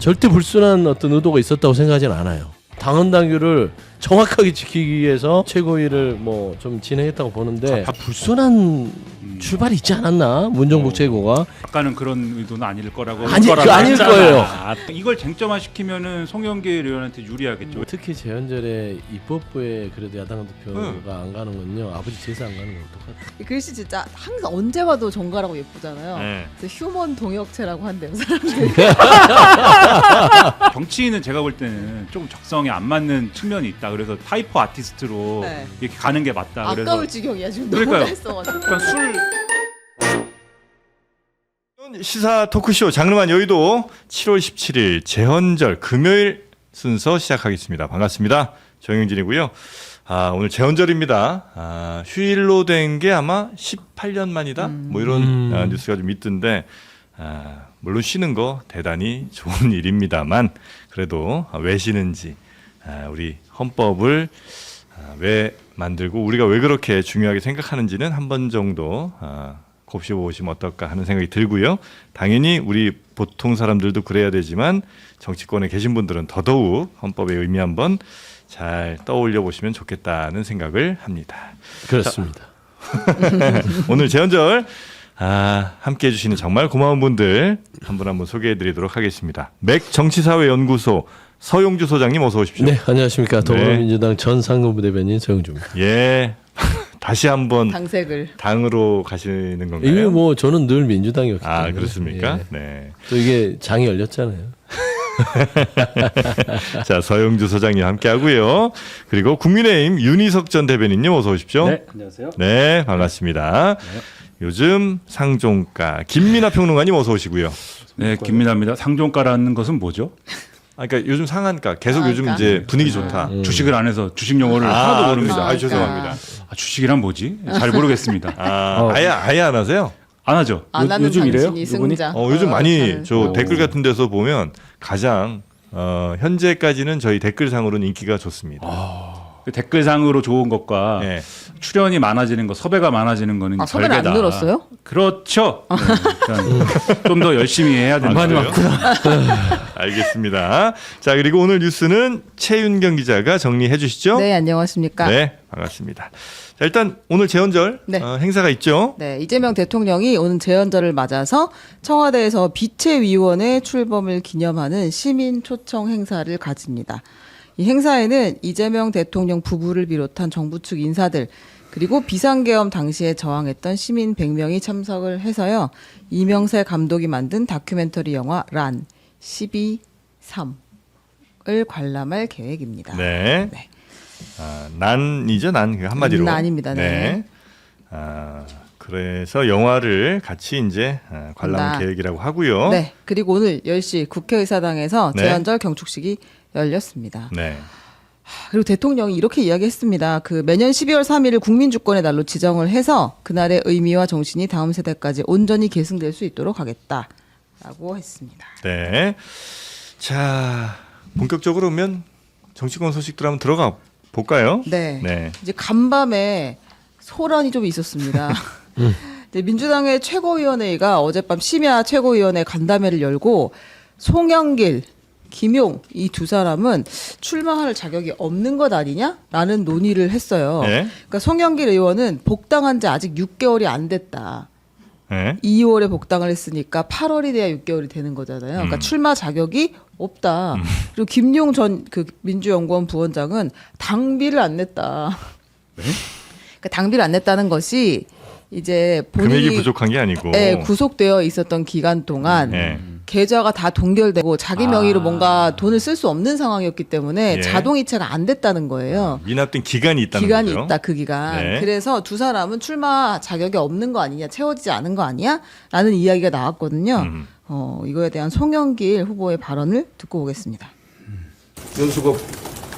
절대 불순한 어떤 의도가 있었다고 생각하지는 않아요. 당헌 당규를 정확하게 지키기 위해서 최고위를 뭐 좀 진행했다고 보는데 불순한 출발이 있지 않았나 문정복 최고가. 아까는 그런 의도는 아닐 거라고. 아닐 거예요. 이걸 쟁점화 시키면은 송영길 의원한테 유리하겠죠. 특히 재헌절에 입법부에 그래도 야당 대표가 안 가는 건요, 아버지 제사 안 가는 거랑 똑같아요. 이 글씨 진짜 항상 언제 봐도 정갈하고 예쁘잖아요. 네. 그래서 휴먼 동역체라고 한대요 사람들이. 정치인은 제가 볼 때는 조금 적성에 안 맞는 측면이 있다. 그래서 타이퍼 아티스트로 네. 이렇게 가는 게 맞다. 아까울 그래서 지경이야 지금. 그러니까요. 너무 했어가지고. 그러니까 술 시사 토크쇼 장르만 여의도 7월 17일 재헌절 금요일 순서 시작하겠습니다. 반갑습니다. 정영진이고요. 오늘 재헌절입니다. 휴일로 된 게 아마 18년 만이다. 뭐 이런 뉴스가 좀 있던데, 물론 쉬는 거 대단히 좋은 일입니다만 그래도 왜 쉬는지, 우리 헌법을 왜 만들고 우리가 왜 그렇게 중요하게 생각하는지는 한 번 정도 곱씹어보시면 어떨까 하는 생각이 들고요. 당연히 우리 보통 사람들도 그래야 되지만 정치권에 계신 분들은 더더욱 헌법의 의미 한번 잘 떠올려 보시면 좋겠다는 생각을 합니다. 그렇습니다. 오늘 재헌절 함께 해주시는 정말 고마운 분들 한 분 한 분 소개해드리도록 하겠습니다. 맥 정치사회연구소 서용주 소장님 어서 오십시오. 네, 안녕하십니까. 더불어민주당 전 상근부대변인 서영주입니다. 예, 다시 한번 당색을. 당으로 가시는 건가요? 이게 뭐 저는 늘 민주당이었기 때문에. 그렇습니까? 예. 네. 또 이게 장이 열렸잖아요. 자, 서영주 소장님 함께 하고요. 그리고 국민의힘 윤희석 전 대변인님 어서 오십시오. 네, 안녕하세요. 네, 반갑습니다. 요즘 상종가 김민하 평론가님 어서 오시고요. 네, 김민아입니다. 상종가라는 것은 뭐죠? 그러니까 요즘 상한가 계속 요즘 상한가? 이제 분위기 좋다. 주식을 안 해서 주식 용어를 하나도 모릅니다. 그래서, 죄송합니다. 주식이란 뭐지? 잘 모르겠습니다. 아예 안 하세요? 안 하죠. 안 하는 요즘 이래요? 당신이 이분이? 승자. 요즘 많이 잘. 저 댓글 같은 데서 보면 가장 현재까지는 저희 댓글상으로는 인기가 좋습니다. 댓글상으로 좋은 것과 네. 출연이 많아지는 거, 섭외가 많아지는 거는 섭외는 안 별개다. 늘었어요? 그렇죠. 좀 더 열심히 해야 된다. 알겠습니다. 자, 그리고 오늘 뉴스는 최윤경 기자가 정리해 주시죠. 네, 안녕하십니까. 네, 반갑습니다. 자, 일단 오늘 재헌절 네. 행사가 있죠. 네, 이재명 대통령이 오는 재헌절을 맞아서 청와대에서 비체위원회 출범을 기념하는 시민 초청 행사를 가집니다. 이 행사에는 이재명 대통령 부부를 비롯한 정부 측 인사들 그리고 비상계엄 당시에 저항했던 시민 100명이 참석을 해서요. 이명세 감독이 만든 다큐멘터리 영화 란 12.3을 관람할 계획입니다. 네. 네. 난이죠, 난 한마디로. 난입니다. 네. 그래서 영화를 같이 이제 관람 계획이라고 하고요. 네. 그리고 오늘 10시 국회의사당에서 네. 재헌절 경축식이 열렸습니다. 네. 그리고 대통령이 이렇게 이야기했습니다. 그 매년 12월 3일을 국민주권의 날로 지정을 해서 그날의 의미와 정신이 다음 세대까지 온전히 계승될 수 있도록 하겠다라고 했습니다. 네. 자, 본격적으로 오면 정치권 소식들 한번 들어가 볼까요? 네. 네. 이제 간밤에 소란이 좀 있었습니다. 네, 민주당의 최고위원회가 어젯밤 심야 최고위원회 간담회를 열고 송영길, 김용 이 두 사람은 출마할 자격이 없는 것 아니냐라는 논의를 했어요. 네. 그러니까 송영길 의원은 복당한 지 아직 6개월이 안 됐다. 네. 2월에 복당을 했으니까 8월이 돼야 6개월이 되는 거잖아요. 그러니까 출마 자격이 없다. 그리고 김용 전 그 민주연구원 부원장은 당비를 안 냈다. 네? 그러니까 당비를 안 냈다는 것이 이제 본인이 금액이 부족한 게 아니고. 네, 구속되어 있었던 기간 동안 네. 계좌가 다 동결되고 자기 명의로 뭔가 돈을 쓸 수 없는 상황이었기 때문에 예. 자동이체가 안 됐다는 거예요. 미납된 기간이 있다는 기간이 거죠. 있다 그 기간. 네. 그래서 두 사람은 출마 자격이 없는 거 아니냐, 채워지지 않은 거 아니야? 라는 이야기가 나왔거든요. 이거에 대한 송영길 후보의 발언을 듣고 오겠습니다. 연수가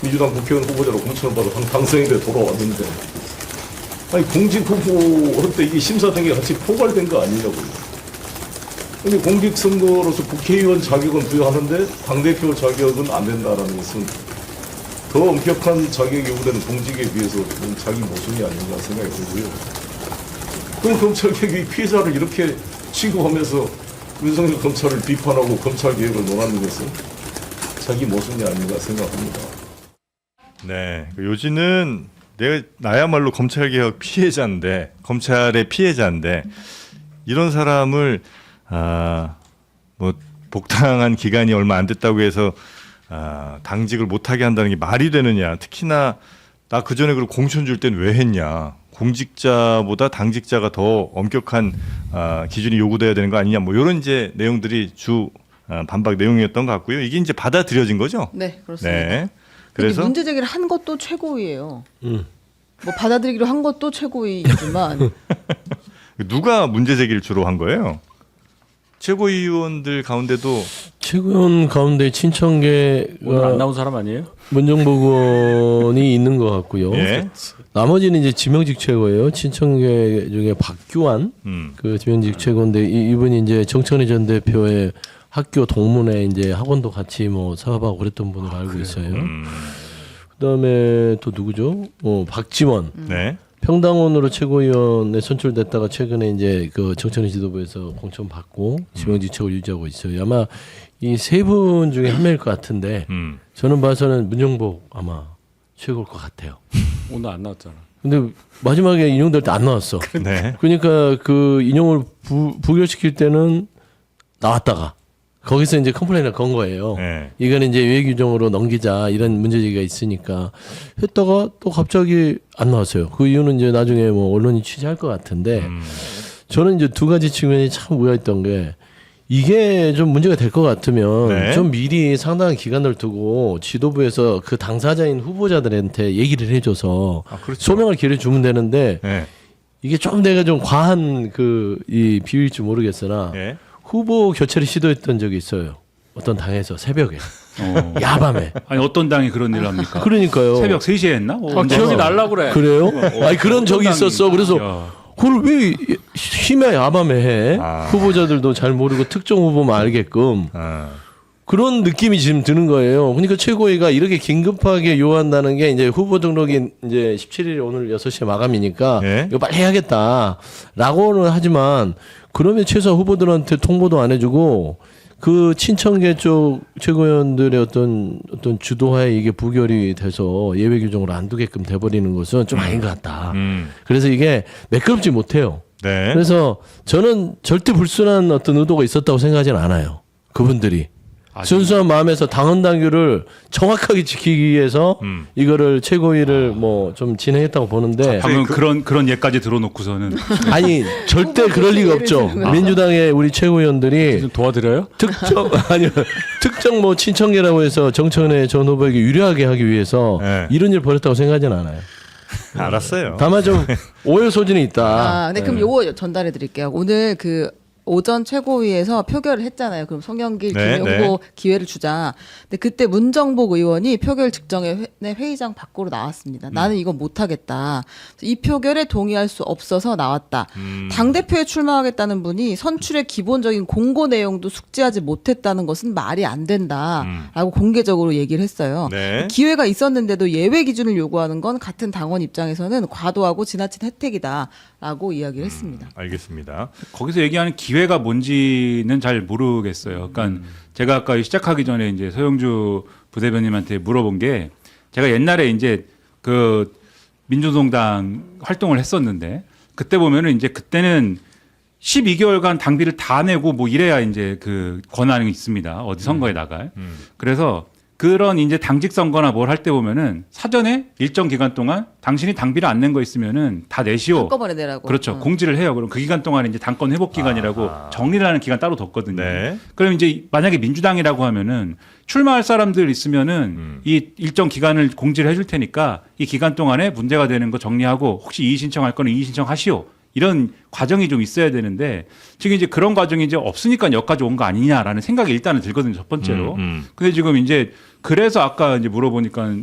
민주당 국회의원 후보자로 공천을 받아 당선이 돼 돌아왔는데 아니 공직 후보 할 때 이게 심사된 게 같이 포괄된 거 아니냐고요. 근데 공직선거로서 국회의원 자격은 부여하는데 당대표 자격은 안 된다라는 것은 더 엄격한 자격이 요구되는 공직에 비해서 자기 모순이 아닌가 생각이 들고요. 그럼 검찰 개혁이 피해자를 이렇게 취급하면서 윤석열 검찰을 비판하고 검찰 개혁을 논하는 것은 자기 모순이 아닌가 생각합니다. 네, 요지는 나야말로 검찰개혁 피해자인데, 검찰의 피해자인데, 이런 사람을 뭐 복당한 기간이 얼마 안 됐다고 해서 당직을 못하게 한다는 게 말이 되느냐. 특히나 나 그전에 그 공천 줄 땐 왜 했냐. 공직자보다 당직자가 더 엄격한 기준이 요구돼야 되는 거 아니냐. 뭐 이런 이제 내용들이 주 반박 내용이었던 것 같고요. 이게 이제 받아들여진 거죠? 네, 그렇습니다. 네. 그래서 그래서 문제 제기를 한 것도 최고위예요. 뭐 받아들이기로 한 것도 최고위이지만 누가 문제 제기를 주로 한 거예요? 최고위원들 가운데도 최고위원 가운데 오늘 안 친청계가 나온 사람 아니에요? 문정복 의원이 있는 것 같고요. 예. 나머지는 이제 지명직 최고예요. 친청계 중에 박규환 그 지명직 최고인데 이분이 이제 정천희 전 대표의 학교 동문회 이제 학원도 같이 뭐 사업하고 그랬던 분으로 알고 있어요. 그다음에 또 누구죠? 박지원. 네. 평당원으로 최고위원에 선출됐다가 최근에 이제 그 정천희 지도부에서 공천 받고 지명직 최고 유지하고 있어요. 아마 이 세 분 중에 한 명일 것 같은데 저는 봐서는 문정복 아마 최고일 것 같아요. 오늘 안 나왔잖아. 근데 마지막에 인용될 때 안 나왔어. 네. 그러니까 그 인용을 부결시킬 때는 나왔다가 거기서 이제 컴플레인을 건 거예요. 네. 이거는 이제 외 규정으로 넘기자 이런 문제제기가 있으니까 했다가 또 갑자기 안 나왔어요. 그 이유는 이제 나중에 뭐 언론이 취재할 것 같은데 저는 이제 두 가지 측면이 참 우려했던 게 이게 좀 문제가 될 것 같으면 네. 좀 미리 상당한 기간을 두고 지도부에서 그 당사자인 후보자들한테 얘기를 해줘서 그렇죠. 소명을 기회 주면 되는데 네. 이게 좀 내가 좀 과한 그 이 비유일지 모르겠으나 네. 후보 교체를 시도했던 적이 있어요. 어떤 당에서 새벽에 야밤에. 아니 어떤 당이 그런 일을 합니까? 그러니까요. 새벽 3시에 했나? 기억이 날라 그래. 그래요? 아니 그런 적이 어떤 있었어. 당이- 그래서 야. 그걸 왜 심야 야밤에 해? 후보자들도 잘 모르고 특정 후보만 알게끔 그런 느낌이 지금 드는 거예요. 그러니까 최고위가 이렇게 긴급하게 요한다는 게 이제 후보 등록이 이제 17일 오늘 6시에 마감이니까 네. 이거 빨리 해야겠다라고는 하지만 그러면 최소한 후보들한테 통보도 안 해주고 그 친청계 쪽 최고위원들의 어떤 주도하에 이게 부결이 돼서 예외 규정으로 안 두게끔 돼버리는 것은 좀 아닌 것 같다. 그래서 이게 매끄럽지 못해요. 네. 그래서 저는 절대 불순한 어떤 의도가 있었다고 생각하지는 않아요. 그분들이. 순수한 마음에서 당헌 당규를 정확하게 지키기 위해서 이거를 최고위를 뭐 좀 진행했다고 보는데 방금 그런 예까지 들어놓고서는 아니 절대 그럴 리가 없죠. 민주당의 우리 최고위원들이 좀 도와드려요? 특정 뭐 친청계라고 해서 정청래 전 후보에게 유리하게 하기 위해서 네. 이런 일 벌였다고 생각하지는 않아요. 알았어요. 다만 좀 오해 소진이 있다. 네, 그럼 요거 전달해 드릴게요. 오늘 그 오전 최고위에서 표결을 했잖아요. 그럼 송영길, 네, 김용호 네. 기회를 주자. 근데 그때 문정복 의원이 표결 직전에 회의장 밖으로 나왔습니다. 나는 이거 못하겠다. 이 표결에 동의할 수 없어서 나왔다. 당대표에 출마하겠다는 분이 선출의 기본적인 공고 내용도 숙지하지 못했다는 것은 말이 안 된다라고 공개적으로 얘기를 했어요. 네. 기회가 있었는데도 예외 기준을 요구하는 건 같은 당원 입장에서는 과도하고 지나친 혜택이다라고 이야기를 했습니다. 알겠습니다. 거기서 얘기하는 기회가 뭔지는 잘 모르겠어요. 그러니까 제가 아까 시작하기 전에 이제 서영주 부대변인한테 물어본 게 제가 옛날에 이제 그 민주노동당 활동을 했었는데 그때 보면은 이제 그때는 12개월간 당비를 다 내고 뭐 이래야 이제 그 권한이 있습니다. 어디 선거에 나갈. 그래서 그런 이제 당직 선거나 뭘 할 때 보면은 사전에 일정 기간 동안 당신이 당비를 안 낸 거 있으면은 다 내시오. 한꺼번에 내라고. 그렇죠. 공지를 해요. 그럼 그 기간 동안에 이제 당권 회복 기간이라고 정리를 하는 기간 따로 뒀거든요. 네. 그럼 이제 만약에 민주당이라고 하면은 출마할 사람들 있으면은 이 일정 기간을 공지를 해줄 테니까 이 기간 동안에 문제가 되는 거 정리하고 혹시 이의 신청할 거는 이의 신청하시오. 이런 과정이 좀 있어야 되는데 지금 이제 그런 과정이 이제 없으니까 여기까지 온 거 아니냐라는 생각이 일단은 들거든요. 첫 번째로. 근데 지금 이제 그래서 아까 이제 물어보니까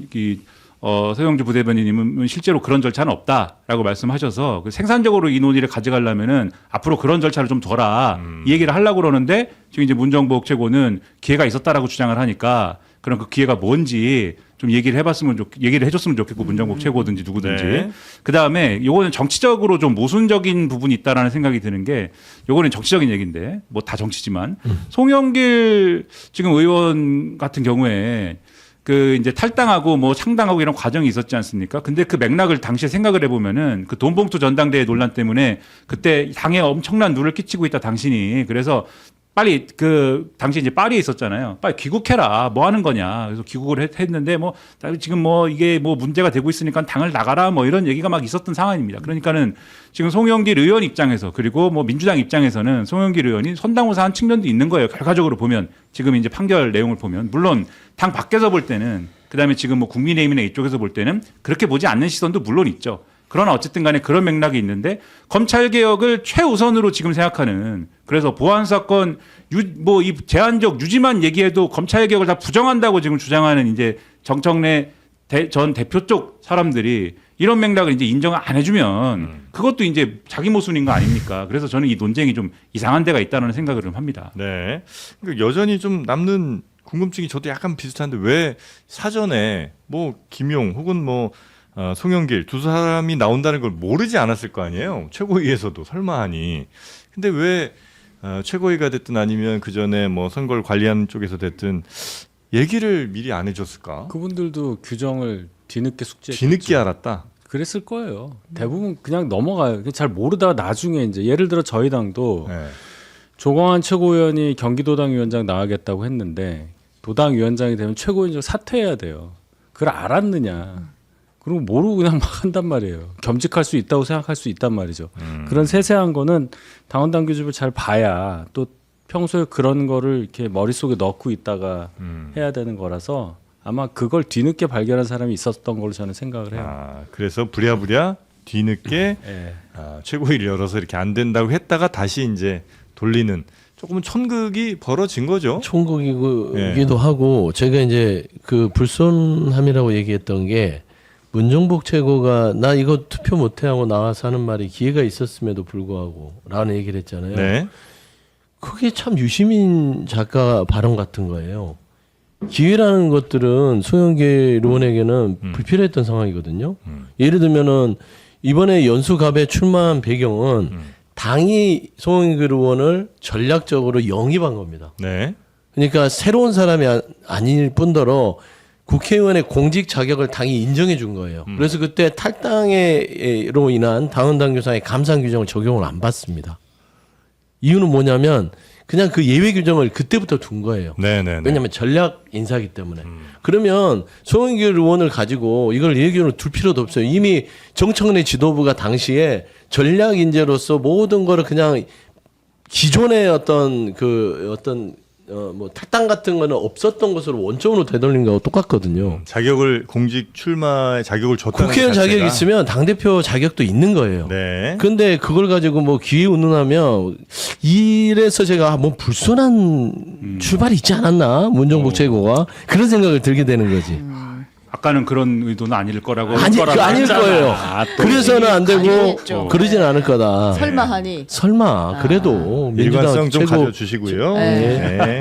서영주 부대변인님은 실제로 그런 절차는 없다라고 말씀하셔서 생산적으로 이 논의를 가져가려면은 앞으로 그런 절차를 좀 둬라 이 얘기를 하려고 그러는데 지금 이제 문정복 최고는 기회가 있었다라고 주장을 하니까 그럼 그 기회가 뭔지 좀 얘기를 해줬으면 좋겠고 문정복 최고든지 누구든지. 네. 그 다음에 요거는 정치적으로 좀 모순적인 부분이 있다라는 생각이 드는 게 요거는 정치적인 얘기인데 뭐 다 정치지만 송영길 지금 의원 같은 경우에 그 이제 탈당하고 뭐 창당하고 이런 과정이 있었지 않습니까? 근데 그 맥락을 당시에 생각을 해보면은 그 돈봉투 전당대회 논란 때문에 그때 당에 엄청난 누를 끼치고 있다 당신이. 그래서 빨리 그 당시 이제 파리에 있었잖아요. 빨리 귀국해라. 뭐 하는 거냐. 그래서 귀국을 했는데 뭐 지금 뭐 이게 뭐 문제가 되고 있으니까 당을 나가라 뭐 이런 얘기가 막 있었던 상황입니다. 그러니까는 지금 송영길 의원 입장에서 그리고 뭐 민주당 입장에서는 송영길 의원이 선당우사한 측면도 있는 거예요. 결과적으로 보면 지금 이제 판결 내용을 보면 물론 당 밖에서 볼 때는 그다음에 지금 뭐 국민의힘이나 이쪽에서 볼 때는 그렇게 보지 않는 시선도 물론 있죠. 그러나 어쨌든 간에 그런 맥락이 있는데 검찰개혁을 최우선으로 지금 생각하는 그래서 보안사건 뭐 이 제한적 유지만 얘기해도 검찰개혁을 다 부정한다고 지금 주장하는 이제 정청래 전 대표 쪽 사람들이 이런 맥락을 이제 인정을 안 해주면 그것도 이제 자기 모순인 거 아닙니까? 그래서 저는 이 논쟁이 좀 이상한 데가 있다는 생각을 좀 합니다. 네. 그러니까 여전히 좀 남는 궁금증이 저도 약간 비슷한데 왜 사전에 뭐 김용 혹은 뭐 송영길 두 사람이 나온다는 걸 모르지 않았을 거 아니에요. 최고위에서도 설마 하니. 근데 왜 최고위가 됐든 아니면 그 전에 뭐 선거를 관리하는 쪽에서 됐든 얘기를 미리 안 해줬을까? 그분들도 규정을 뒤늦게 숙지했겠죠. 뒤늦게 알았다. 그랬을 거예요. 대부분 그냥 넘어가요. 잘 모르다가 나중에 이제 예를 들어 저희 당도 네. 조광한 최고위원이 경기도당 위원장 나가겠다고 했는데 도당 위원장이 되면 최고위원장 사퇴해야 돼요. 그걸 알았느냐. 그리고 모르고 그냥 막 한단 말이에요. 겸직할 수 있다고 생각할 수 있단 말이죠. 그런 세세한 거는 당원당 규집을 잘 봐야 또 평소에 그런 거를 이렇게 머릿속에 넣고 있다가 해야 되는 거라서 아마 그걸 뒤늦게 발견한 사람이 있었던 걸로 저는 생각을 해요. 아, 그래서 부랴부랴 뒤늦게 예. 최고위를 열어서 이렇게 안 된다고 했다가 다시 이제 돌리는 조금은 천극이 벌어진 거죠. 총국이기도 하고 제가 이제 그 불손함이라고 얘기했던 게 문정복 최고가 나 이거 투표 못해 하고 나와서 하는 말이 기회가 있었음에도 불구하고 라는 얘기를 했잖아요. 네. 그게 참 유시민 작가 발언 같은 거예요. 기회라는 것들은 송영길 의원에게는 불필요했던 상황이거든요. 예를 들면은 이번에 연수갑에 출마한 배경은 당이 송영길 의원을 전략적으로 영입한 겁니다. 네. 그러니까 새로운 사람이 아닐 뿐더러 국회의원의 공직 자격을 당이 인정해 준 거예요. 그래서 그때 탈당으로 인한 당헌당규상의 감상 규정을 적용을 안 받습니다. 이유는 뭐냐면 그냥 그 예외 규정을 그때부터 둔 거예요. 네네네. 왜냐하면 전략 인사기 때문에. 그러면 송영길 의원을 가지고 이걸 예외 규정을 둘 필요도 없어요. 이미 정청래 지도부가 당시에 전략 인재로서 모든 거를 그냥 기존의 어떤 뭐 탈당 같은 거는 없었던 것으로 원점으로 되돌린 거하고 똑같거든요. 자격을 공직 출마의 자격을 줬다는 국회의원 것 자체가. 자격이 있으면 당대표 자격도 있는 거예요. 네. 근데 그걸 가지고 뭐 기회 운운하며 이래서 제가 뭐 불손한 출발이 있지 않았나 문정복 최고가 그런 생각을 들게 되는 거지. 아까는 그런 의도는 아닐 거라고. 아닐 거예요. 그래서는 안 되고 아니겠죠. 그러진 않을 거다. 설마 하니. 설마 그래도 민주당 일관성 좀 최고 가져주시고요. 네. 네.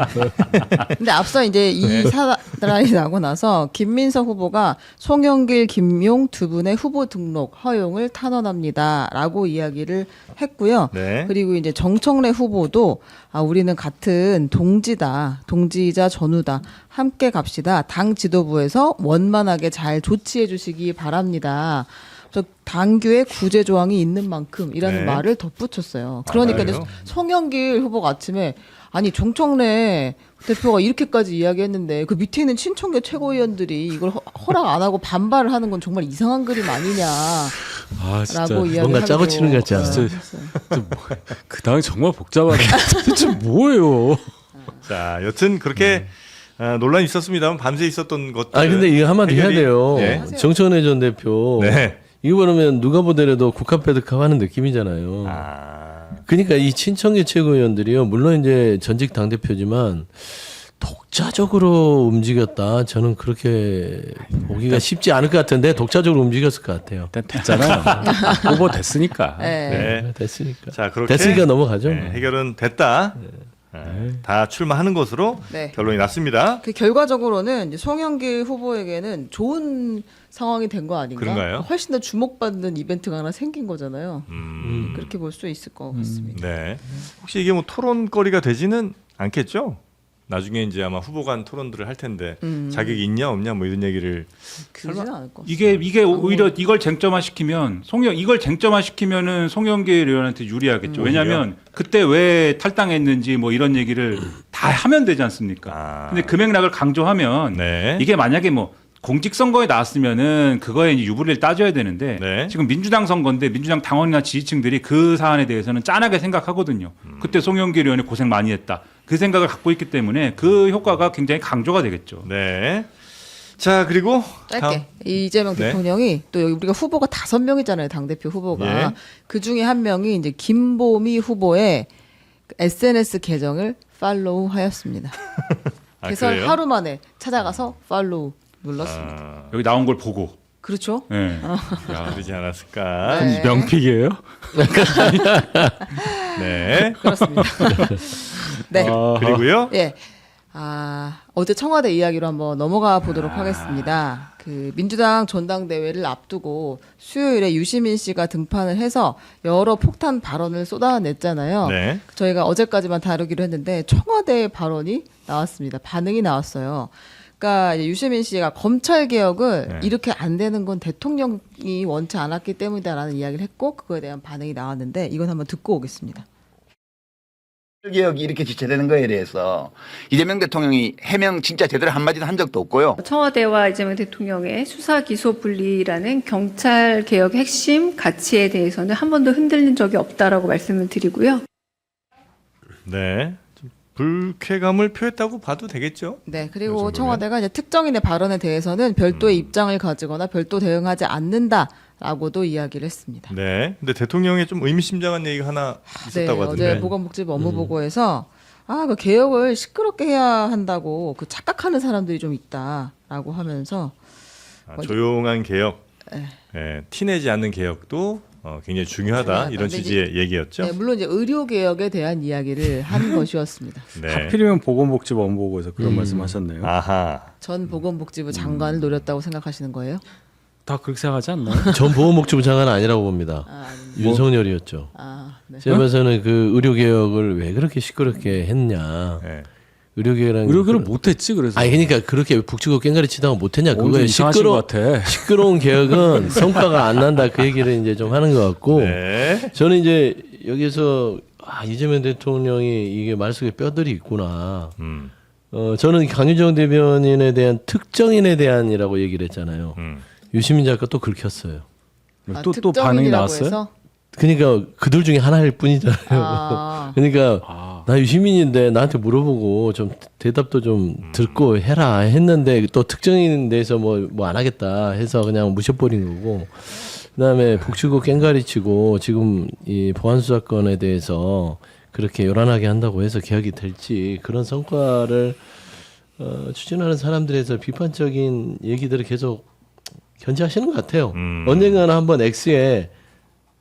근데 앞서 이제 이 사단이 나고 나서 김민석 후보가 송영길, 김용 두 분의 후보 등록 허용을 탄원합니다라고 이야기를 했고요. 네. 그리고 이제 정청래 후보도 우리는 같은 동지다, 동지이자 전우다, 함께 갑시다. 당 지도부에서 원만하게 잘 조치해 주시기 바랍니다. 그래서 당규에 구제 조항이 있는 만큼이라는 네. 말을 덧붙였어요. 그러니까 이제 맞아요. 송영길 후보가 아침에 아니 정청래 대표가 이렇게까지 이야기했는데 그 밑에 있는 친청계 최고위원들이 이걸 허락 안 하고 반발을 하는 건 정말 이상한 그림 아 진짜 아니냐라고 이야기하고 뭔가 짜고 치는 것 같지 않아? 진짜 그 당이 정말 복잡하네. 도대체 뭐예요? 자, 여튼 그렇게 논란이 있었습니다만 밤새 있었던 것들. 아니 근데 이거 한마디 해야 해결이- 돼요. 네. 정청래 전 대표. 네. 이거 보면 누가 보더라도 국카패드카 하는 느낌이잖아요. 그러니까 이 친청계 최고위원들이요. 물론 이제 전직 당 대표지만 독자적으로 움직였다. 저는 그렇게 보기가 쉽지 않을 것 같은데 독자적으로 움직였을 것 같아요. 일단 됐잖아요. 후보 됐으니까. 네. 네. 됐으니까. 자, 그렇게 됐으니까 넘어가죠. 네, 해결은 됐다. 다 출마하는 것으로 네. 결론이 났습니다. 그 결과적으로는 이제 송영길 후보에게는 좋은 상황이 된 거 아닌가? 그런가요? 훨씬 더 주목받는 이벤트가 하나 생긴 거잖아요. 그렇게 볼 수 있을 것 같습니다. 네. 혹시 이게 뭐 토론거리가 되지는 않겠죠? 나중에 이제 아마 후보 간 토론들을 할 텐데 자격이 있냐 없냐 뭐 이런 얘기를 그러지는 않을 것 같습니다. 이게 오히려 이걸 쟁점화시키면 이걸 쟁점화시키면은 송영길 의원한테 유리하겠죠. 왜냐하면 그때 왜 탈당했는지 뭐 이런 얘기를 다 하면 되지 않습니까? 근데 그 맥락을 강조하면 네. 이게 만약에 뭐 공직선거에 나왔으면은 그거에 이제 유불리를 따져야 되는데 네. 지금 민주당 선거인데 민주당 당원이나 지지층들이 그 사안에 대해서는 짠하게 생각하거든요. 그때 송영길 의원이 고생 많이 했다. 그 생각을 갖고 있기 때문에 그 효과가 굉장히 강조가 되겠죠. 네. 자, 그리고 짧게 다음. 이재명 네. 대통령이 또 여기 우리가 후보가 5명이잖아요. 당대표 후보가. 예. 그 중에 한 명이 이제 김보미 후보의 SNS 계정을 팔로우하였습니다. 개설 그래요? 하루 만에 찾아가서 팔로우 눌렀습니다. 여기 나온 걸 보고. 그렇죠? 예. 야, 그러지 않았을까? 네. 명픽이에요? 네. 그렇습니다. 네. 그리고요. 예. 어제 청와대 이야기로 한번 넘어가 보도록 하겠습니다. 그 민주당 전당대회를 앞두고 수요일에 유시민 씨가 등판을 해서 여러 폭탄 발언을 쏟아냈잖아요. 네. 저희가 어제까지만 다루기로 했는데 청와대 발언이 나왔습니다. 반응이 나왔어요. 그러니까 이제 유시민 씨가 검찰 개혁을 네. 이렇게 안 되는 건 대통령이 원치 않았기 때문이다라는 이야기를 했고 그거에 대한 반응이 나왔는데 이건 한번 듣고 오겠습니다. 개혁이 이렇게 지체되는 거에 대해서 이재명 대통령이 해명 진짜 제대로 한마디도 한 적도 없고요. 청와대와 이재명 대통령의 수사 기소 분리라는 경찰 개혁 핵심 가치에 대해서는 한 번도 흔들린 적이 없다라고 말씀을 드리고요. 네. 좀 불쾌감을 표했다고 봐도 되겠죠? 네, 그 그리고 정도면? 청와대가 이제 특정인의 발언에 대해서는 별도의 입장을 가지거나 별도 대응하지 않는다라고도 이야기를 했습니다. 네. 근데 대통령이 좀 의미심장한 얘기가 하나 네, 있었다고 하던데. 어제 보건복지부 업무보고에서 그 개혁을 시끄럽게 해야 한다고 그 착각하는 사람들이 좀 있다라고 하면서 조용한 개혁, 네. 예, 티내지 않는 개혁도 굉장히 중요하다 중요하다. 이런 근데 취지의 얘기였죠. 네, 물론 이제 의료 개혁에 대한 이야기를 한 것이었습니다. 네. 하필이면 보건복지부 업무보고에서 그런 말씀하셨네요. 아하. 전 보건복지부 장관을 노렸다고 생각하시는 거예요? 다 그렇게 생각하지 않나요? 전 보건복지부 장관은 아니라고 봅니다. 아닙니다. 윤석열이었죠. 네. 제가 봐서는 그 의료개혁을 왜 그렇게 시끄럽게 했냐. 네. 의료개혁이랑 의료교를 못했지 그래서. 아니 그러니까 그렇게 북치고 깽가리 치다가 못했냐. 그거에 이상하신 것 같아. 시끄러운 개혁은 성과가 안 난다. 그 얘기를 이제 좀 하는 것 같고. 네. 저는 이제 여기서 이재명 대통령이 이게 말 속에 뼈들이 있구나. 저는 강유정 대변인에 대한 특정인에 대한이라고 얘기를 했잖아요. 유시민 작가 또 긁혔어요. 또 반응이 특정인이라고 나왔어요? 해서? 그러니까 그들 중에 하나일 뿐이잖아요. 그러니까 나 유시민인데 나한테 물어보고 좀 대답도 좀 듣고 해라 했는데 또 특정인 대해서 뭐 안 하겠다 해서 그냥 무셔버린 거고. 그다음에 북치고 깽가리 치고 지금 이 보안수 사건에 대해서 그렇게 요란하게 한다고 해서 개혁이 될지 그런 성과를 추진하는 사람들에서 비판적인 얘기들을 계속 견제하시는 것 같아요. 언젠가는 한번 X에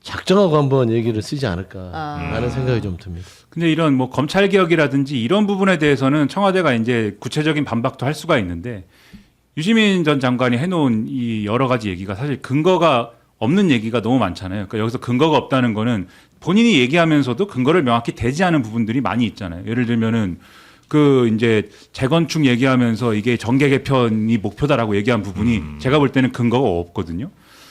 작정하고 한번 얘기를 쓰지 않을까 라는 생각이 좀 듭니다. 근데 이런 뭐 검찰 개혁이라든지 이런 부분에 대해서는 청와대가 이제 구체적인 반박도 할 수가 있는데 유시민 전 장관이 해놓은 이 여러 가지 얘기가 사실 근거가 없는 얘기가 너무 많잖아요. 그러니까 여기서 근거가 없다는 거는 본인이 얘기하면서도 근거를 명확히 대지하는 부분들이 많이 있잖아요. 예를 들면은 그 이제 재건축 얘기하면서 이게 정계 개편이 목표다라고 얘기한 부분이 제가 볼 때는 근거가 없거든요.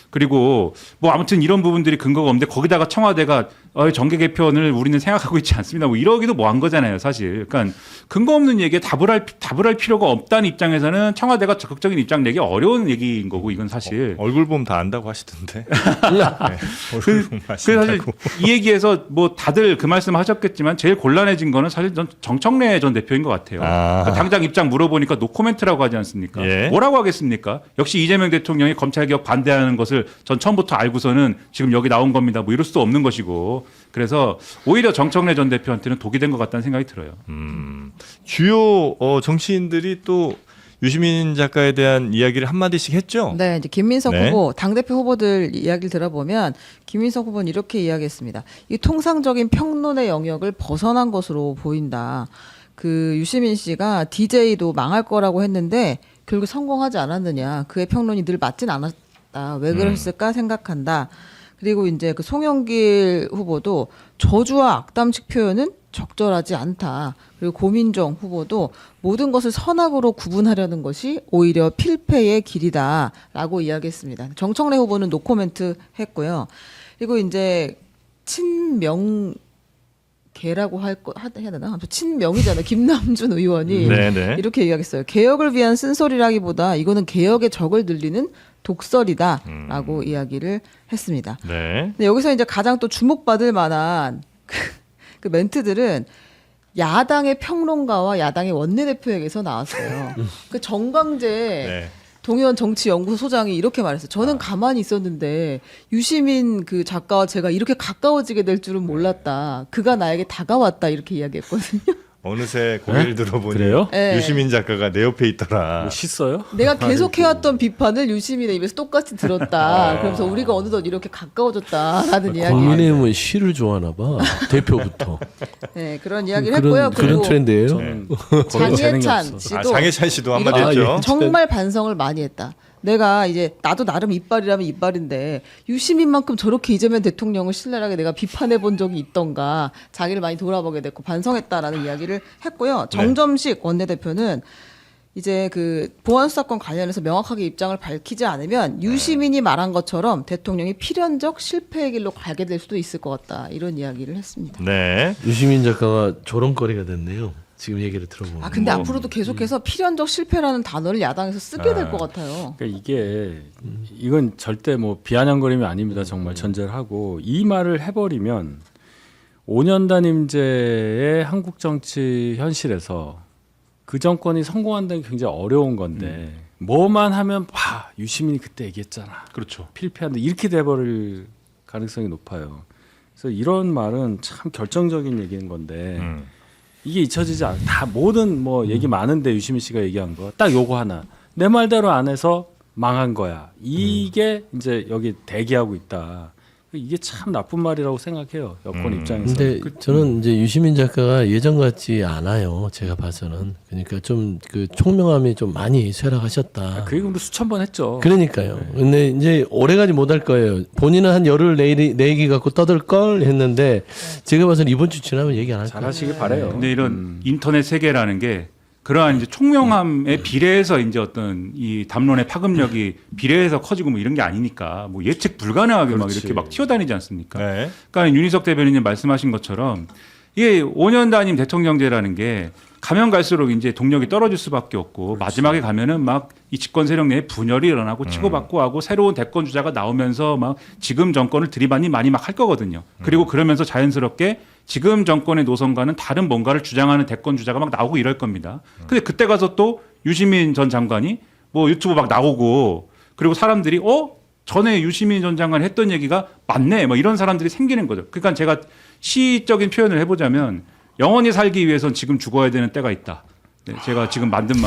그리고 뭐 아무튼 이런 부분들이 근거가 없는데 거기다가 청와대가 정계 개편을 우리는 생각하고 있지 않습니다. 뭐 이러기도 뭐한 거잖아요, 사실. 그러니까 근거 없는 얘기에 답을 할 필요가 없다는 입장에서는 청와대가 적극적인 입장 내기 어려운 얘기인 거고 이건 사실. 얼굴 보면 다 안다고 하시던데. 네. 얼굴 보면 그래서 사실 아신다고. 이 얘기에서 뭐 다들 그 말씀 하셨겠지만 제일 곤란해진 거는 사실 전 정청래 전 대표인 것 같아요. 그러니까 당장 입장 물어보니까 노코멘트라고 하지 않습니까? 예. 뭐라고 하겠습니까? 역시 이재명 대통령이 검찰개혁 반대하는 것을 전 처음부터 알고서는 지금 여기 나온 겁니다. 뭐 이럴 수도 없는 것이고. 그래서 오히려 정청래 전 대표한테는 독이 된 것 같다는 생각이 들어요. 주요 정치인들이 또 유시민 작가에 대한 이야기를 한 마디씩 했죠. 네, 이제 김민석 네. 후보 당대표 후보들 이야기를 들어보면 김민석 후보는 이렇게 이야기했습니다. 이 통상적인 평론의 영역을 벗어난 것으로 보인다. 그 유시민 씨가 DJ도 망할 거라고 했는데 결국 성공하지 않았느냐. 그의 평론이 늘 맞진 않았다. 왜 그랬을까 생각한다. 그리고 이제 그 송영길 후보도 저주와 악담식 표현은 적절하지 않다. 그리고 고민정 후보도 모든 것을 선악으로 구분하려는 것이 오히려 필패의 길이다라고 이야기했습니다. 정청래 후보는 노코멘트 했고요. 그리고 이제 친명계라고 해야 되나? 아무튼 친명이잖아요. 김남준 의원이 네네. 이렇게 얘기하겠어요. 개혁을 위한 쓴소리라기보다 이거는 개혁의 적을 늘리는 독설이다라고 이야기를 했습니다. 네. 근데 여기서 이제 가장 또 주목받을 만한 그 멘트들은 야당의 평론가와 야당의 원내대표에게서 나왔어요. 그 정광재 네. 동의원 정치연구소 소장이 이렇게 말했어요. 저는 가만히 있었는데 유시민 그 작가와 제가 이렇게 가까워지게 될 줄은 몰랐다. 그가 나에게 다가왔다 이렇게 이야기했거든요. 어느새 고개를 들어보니 그래요? 네. 유시민 작가가 내 옆에 있더라. 뭐 씻어요? 내가 계속 해왔던 비판을 유시민의 입에서 똑같이 들었다. 그러면서 우리가 어느덧 이렇게 가까워졌다라는 이야기. 국민의힘은 시를 좋아하나 봐. 대표부터. 네, 그런 이야기를 했고요. 그런 그리고 트렌드예요. 저는 거의 재능이 장예찬 없어. 씨도 장혜찬 씨도 한마디 이렇게 했죠. 정말 반성을 많이 했다. 내가 이제 나도 나름 이빨이라면 이빨인데 유시민만큼 저렇게 이재명 대통령을 신랄하게 내가 비판해 본 적이 있던가 자기를 많이 돌아보게 됐고 반성했다라는 이야기를 했고요. 정점식 원내대표는 이제 그 보안 수사권 관련해서 명확하게 입장을 밝히지 않으면 유시민이 말한 것처럼 대통령이 필연적 실패의 길로 가게 될 수도 있을 것 같다. 이런 이야기를 했습니다. 네. 유시민 작가가 조롱거리가 됐네요. 지금 얘기를 들어보면. 아 근데 앞으로도 계속해서 필연적 실패라는 단어를 야당에서 쓰게 될 것 같아요. 그러니까 이게 이건 절대 뭐 비아냥거림이 아닙니다. 정말 전제를 하고 이 말을 해버리면 5년 단임제의 한국 정치 현실에서 그 정권이 성공한다는 게 굉장히 어려운 건데 뭐만 하면 봐 유시민이 그때 얘기했잖아. 그렇죠. 필패한다 이렇게 돼버릴 가능성이 높아요. 그래서 이런 말은 참 결정적인 얘기인 건데 이게 잊혀지지 않아. 다 모든 뭐 얘기 많은데 유시민 씨가 얘기한 거 딱 요거 하나 내 말대로 안 해서 망한 거야. 이게 이제 여기 대기하고 있다. 이게 참 나쁜 말이라고 생각해요. 여권 입장에서. 근데 저는 이제 유시민 작가가 예전 같지 않아요. 제가 봐서는. 그러니까 좀 그 총명함이 좀 많이 쇠락하셨다. 그 얘기 우리 수천 번 했죠. 그러니까요. 근데 이제 오래가지 못할 거예요. 본인은 한 열흘 내 얘기 갖고 떠들 걸 했는데 제가 봐서는 이번 주 지나면 얘기 안 할 거예요. 잘하시길 바래요. 근데 이런 인터넷 세계라는 게 그러한 이제 총명함에 비례해서 이제 어떤 이 담론의 파급력이 비례해서 커지고 뭐 이런 게 아니니까 뭐 예측 불가능하게 막 그렇지. 이렇게 막 튀어다니지 않습니까? 네. 그러니까 윤희석 대변인님 말씀하신 것처럼 이게 5년 단임 대통령제라는 게 가면 갈수록 이제 동력이 떨어질 수밖에 없고 마지막에 가면은 막 이 집권 세력 내에 분열이 일어나고 치고받고 하고 새로운 대권 주자가 나오면서 막 지금 정권을 들이받니 많이 막 할 거거든요. 그리고 그러면서 자연스럽게 지금 정권의 노선과는 다른 뭔가를 주장하는 대권 주자가 막 나오고 이럴 겁니다. 근데 그때 가서 또 유시민 전 장관이 뭐 유튜브 막 나오고 그리고 사람들이 전에 유시민 전 장관이 했던 얘기가 맞네 뭐 이런 사람들이 생기는 거죠. 그러니까 제가 시적인 표현을 해보자면 영원히 살기 위해선 지금 죽어야 되는 때가 있다. 네, 제가 지금 만든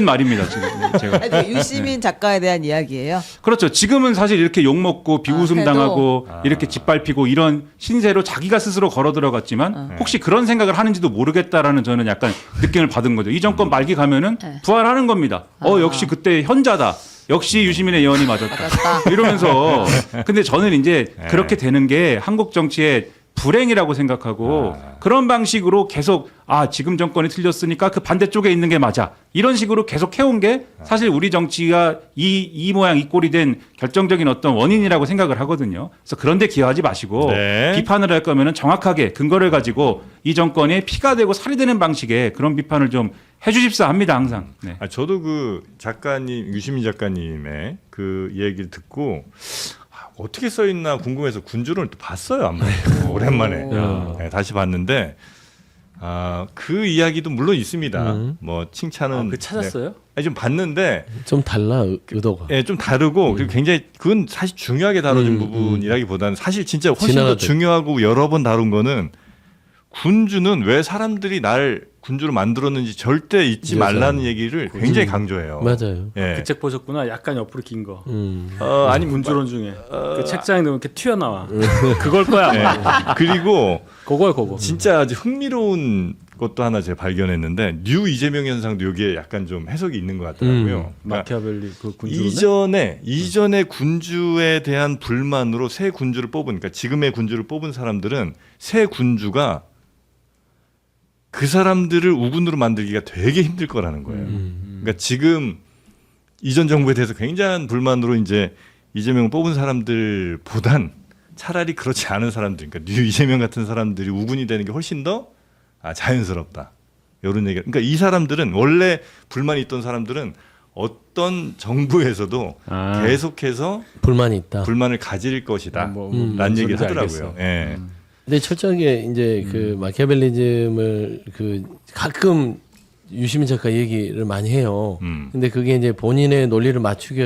말입니다. 지금 네, 제가. 아니, 유시민 작가에 대한 이야기예요. 그렇죠. 지금은 사실 이렇게 욕 먹고 비웃음 해도? 당하고 이렇게 짓밟히고 이런 신세로 자기가 스스로 걸어 들어갔지만 혹시 그런 생각을 하는지도 모르겠다라는 저는 약간 느낌을 받은 거죠. 이 정권 말기 가면은 부활하는 겁니다. 역시 그때 현자다. 역시 유시민의 예언이 맞았다. 이러면서 근데 저는 이제 그렇게 되는 게 한국 정치의 불행이라고 생각하고 그런 방식으로 계속 지금 정권이 틀렸으니까 그 반대쪽에 있는 게 맞아 이런 식으로 계속 해온 게 사실 우리 정치가 이 모양 이 꼴이 된 결정적인 어떤 원인이라고 생각을 하거든요. 그래서 그런데 기여하지 마시고 네. 비판을 할 거면은 정확하게 근거를 가지고 이 정권에 피가 되고 살이 되는 방식의 그런 비판을 좀 해주십사 합니다 항상. 네. 저도 그 작가님 유시민 작가님의 그 얘기를 듣고 어떻게 써 있나 궁금해서 군주론을 또 봤어요. 안 봐요. 오랜만에 네, 다시 봤는데 그 이야기도 물론 있습니다. 뭐 칭찬은 그 찾았어요? 네, 좀 봤는데 좀 달라 의도가. 네, 좀 다르고 그리고 굉장히 그건 사실 중요하게 다뤄진 부분이라기보다는 사실 진짜 훨씬 더 지나가듯. 중요하고 여러 번 다룬 거는 군주는 왜 사람들이 날 군주로 만들었는지 절대 잊지 말라는 얘기를 굉장히 강조해요. 맞아요. 예. 그 책 보셨구나. 약간 옆으로 긴 거. 아니 군주론 중에 그 책장에 넣으면 이렇게 튀어나와. 그걸 거야. 아마. 그리고 그거야 그거. 진짜 아주 흥미로운 것도 하나 제가 발견했는데 뉴 이재명 현상도 여기에 약간 좀 해석이 있는 것 같더라고요. 그러니까 마키아벨리 그 군주론에 이전에 군주에 대한 불만으로 새 군주를 뽑은, 그러니까 지금의 군주를 뽑은 사람들은 새 군주가 그 사람들을 우군으로 만들기가 되게 힘들 거라는 거예요. 그러니까 지금 이전 정부에 대해서 굉장한 불만으로 이제 이재명을 뽑은 사람들보단 차라리 그렇지 않은 사람들, 그러니까 뉴 이재명 같은 사람들이 우군이 되는 게 훨씬 더 자연스럽다. 이런 얘기. 그러니까 이 사람들은 원래 불만이 있던 사람들은 어떤 정부에서도 계속해서 불만이 있다. 불만을 가질 것이다. 라는 얘기를 하더라고요. 예. 근데 철저하게 이제 그 마키아벨리즘을 그 가끔 유시민 작가 얘기를 많이 해요. 근데 그게 이제 본인의 논리를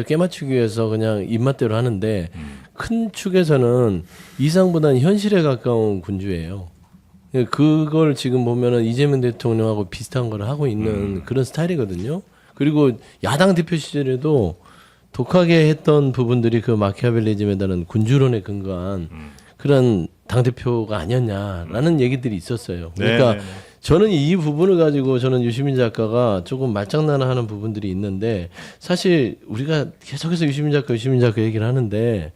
깨맞추기 위해서 그냥 입맛대로 하는데 큰 축에서는 이상보다는 현실에 가까운 군주예요. 그걸 지금 보면은 이재명 대통령하고 비슷한 걸 하고 있는 그런 스타일이거든요. 그리고 야당 대표 시절에도 독하게 했던 부분들이 그 마키아벨리즘에 따른 군주론에 근거한 그런 당대표가 아니었냐라는 얘기들이 있었어요. 그러니까 네네네. 저는 이 부분을 가지고 저는 유시민 작가가 조금 말장난을 하는 부분들이 있는데 사실 우리가 계속해서 유시민 작가 얘기를 하는데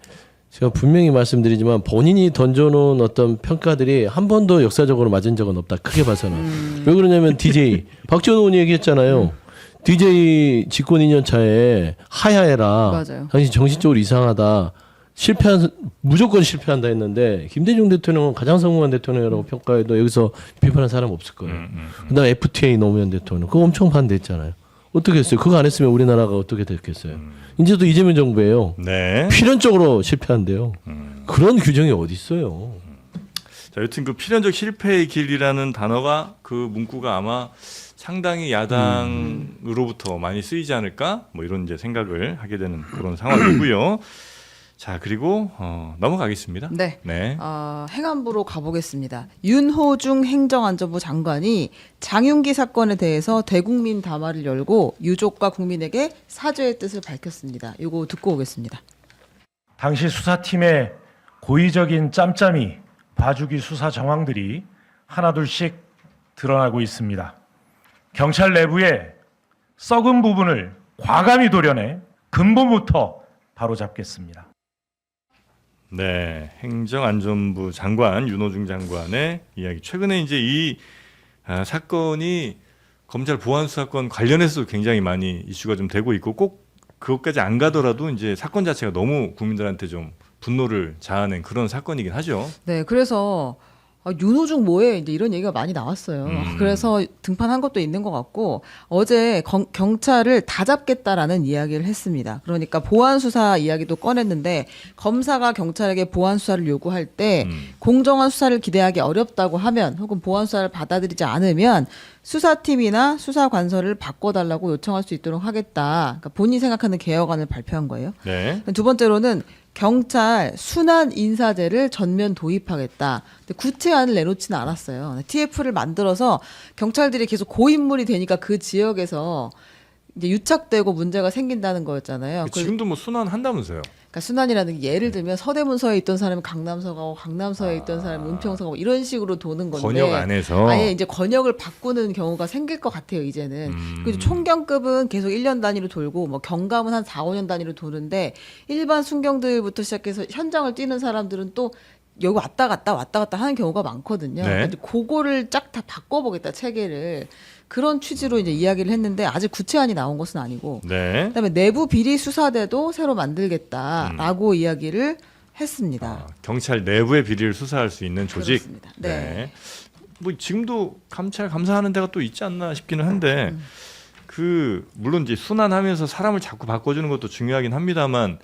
제가 분명히 말씀드리지만 본인이 던져놓은 어떤 평가들이 한 번도 역사적으로 맞은 적은 없다. 크게 봐서는. 왜 그러냐면 DJ 박지원 의원이 얘기했잖아요. DJ 집권 2년 차에 하야해라. 맞아요. 당신 정신적으로 이상하다. 무조건 실패한다 했는데 김대중 대통령은 가장 성공한 대통령이라고 평가해도 여기서 비판한 사람 없을 거예요. 그다음에 FTA 노무현 대통령 그거 엄청 반대했잖아요. 어떻게 했어요? 그거 안 했으면 우리나라가 어떻게 됐겠어요? 이제도 이재명 정부예요. 네. 필연적으로 실패한대요. 그런 규정이 어디 있어요? 자, 여튼 그 필연적 실패의 길이라는 단어가 그 문구가 아마 상당히 야당으로부터 많이 쓰이지 않을까? 뭐 이런 이제 생각을 하게 되는 그런 상황이고요. 자, 그리고 넘어가겠습니다. 네. 네. 행안부로 가보겠습니다. 윤호중 행정안전부 장관이 장윤기 사건에 대해서 대국민 담화를 열고 유족과 국민에게 사죄의 뜻을 밝혔습니다. 이거 듣고 오겠습니다. 당시 수사팀의 고의적인 짬짬이 봐주기 수사 정황들이 하나둘씩 드러나고 있습니다. 경찰 내부의 썩은 부분을 과감히 도려내 근본부터 바로잡겠습니다. 네, 행정안전부 장관 윤호중 장관의 이야기. 최근에 이제 이 사건이 검찰 보안 수사권 관련해서 굉장히 많이 이슈가 좀 되고 있고 꼭 그것까지 안 가더라도 이제 사건 자체가 너무 국민들한테 좀 분노를 자아낸 그런 사건이긴 하죠. 네, 그래서 윤호중 뭐해? 이제 이런 얘기가 많이 나왔어요. 그래서 등판한 것도 있는 것 같고 어제 경찰을 다 잡겠다라는 이야기를 했습니다. 그러니까 보안 수사 이야기도 꺼냈는데 검사가 경찰에게 보안 수사를 요구할 때 공정한 수사를 기대하기 어렵다고 하면 혹은 보안 수사를 받아들이지 않으면 수사팀이나 수사관서를 바꿔달라고 요청할 수 있도록 하겠다. 그러니까 본인이 생각하는 개혁안을 발표한 거예요. 네. 두 번째로는 경찰 순환 인사제를 전면 도입하겠다. 근데 구체안을 내놓지는 않았어요. TF를 만들어서 경찰들이 계속 고인물이 되니까 그 지역에서 이제 유착되고 문제가 생긴다는 거였잖아요. 지금도 뭐 순환한다면서요? 그러니까 순환이라는 게 예를 들면 서대문서에 있던 사람이 강남서 가고 강남서에 있던 사람이 은평서 가고 이런 식으로 도는 건데 권역 안에서 아예 이제 권역을 바꾸는 경우가 생길 것 같아요 이제는. 그리고 총경급은 계속 1년 단위로 돌고 뭐 경감은 한 4, 5년 단위로 도는데 일반 순경들부터 시작해서 현장을 뛰는 사람들은 또 여기 왔다 갔다 하는 경우가 많거든요. 네. 근데 그거를 쫙 다 바꿔보겠다 체계를. 그런 취지로 이제 이야기를 했는데 아직 구체안이 나온 것은 아니고. 네. 그다음에 내부 비리 수사대도 새로 만들겠다라고 이야기를 했습니다. 경찰 내부의 비리를 수사할 수 있는 조직. 그렇습니다. 네. 뭐 지금도 감찰 감사하는 데가 또 있지 않나 싶기는 한데 그 물론 이제 순환하면서 사람을 자꾸 바꿔주는 것도 중요하긴 합니다만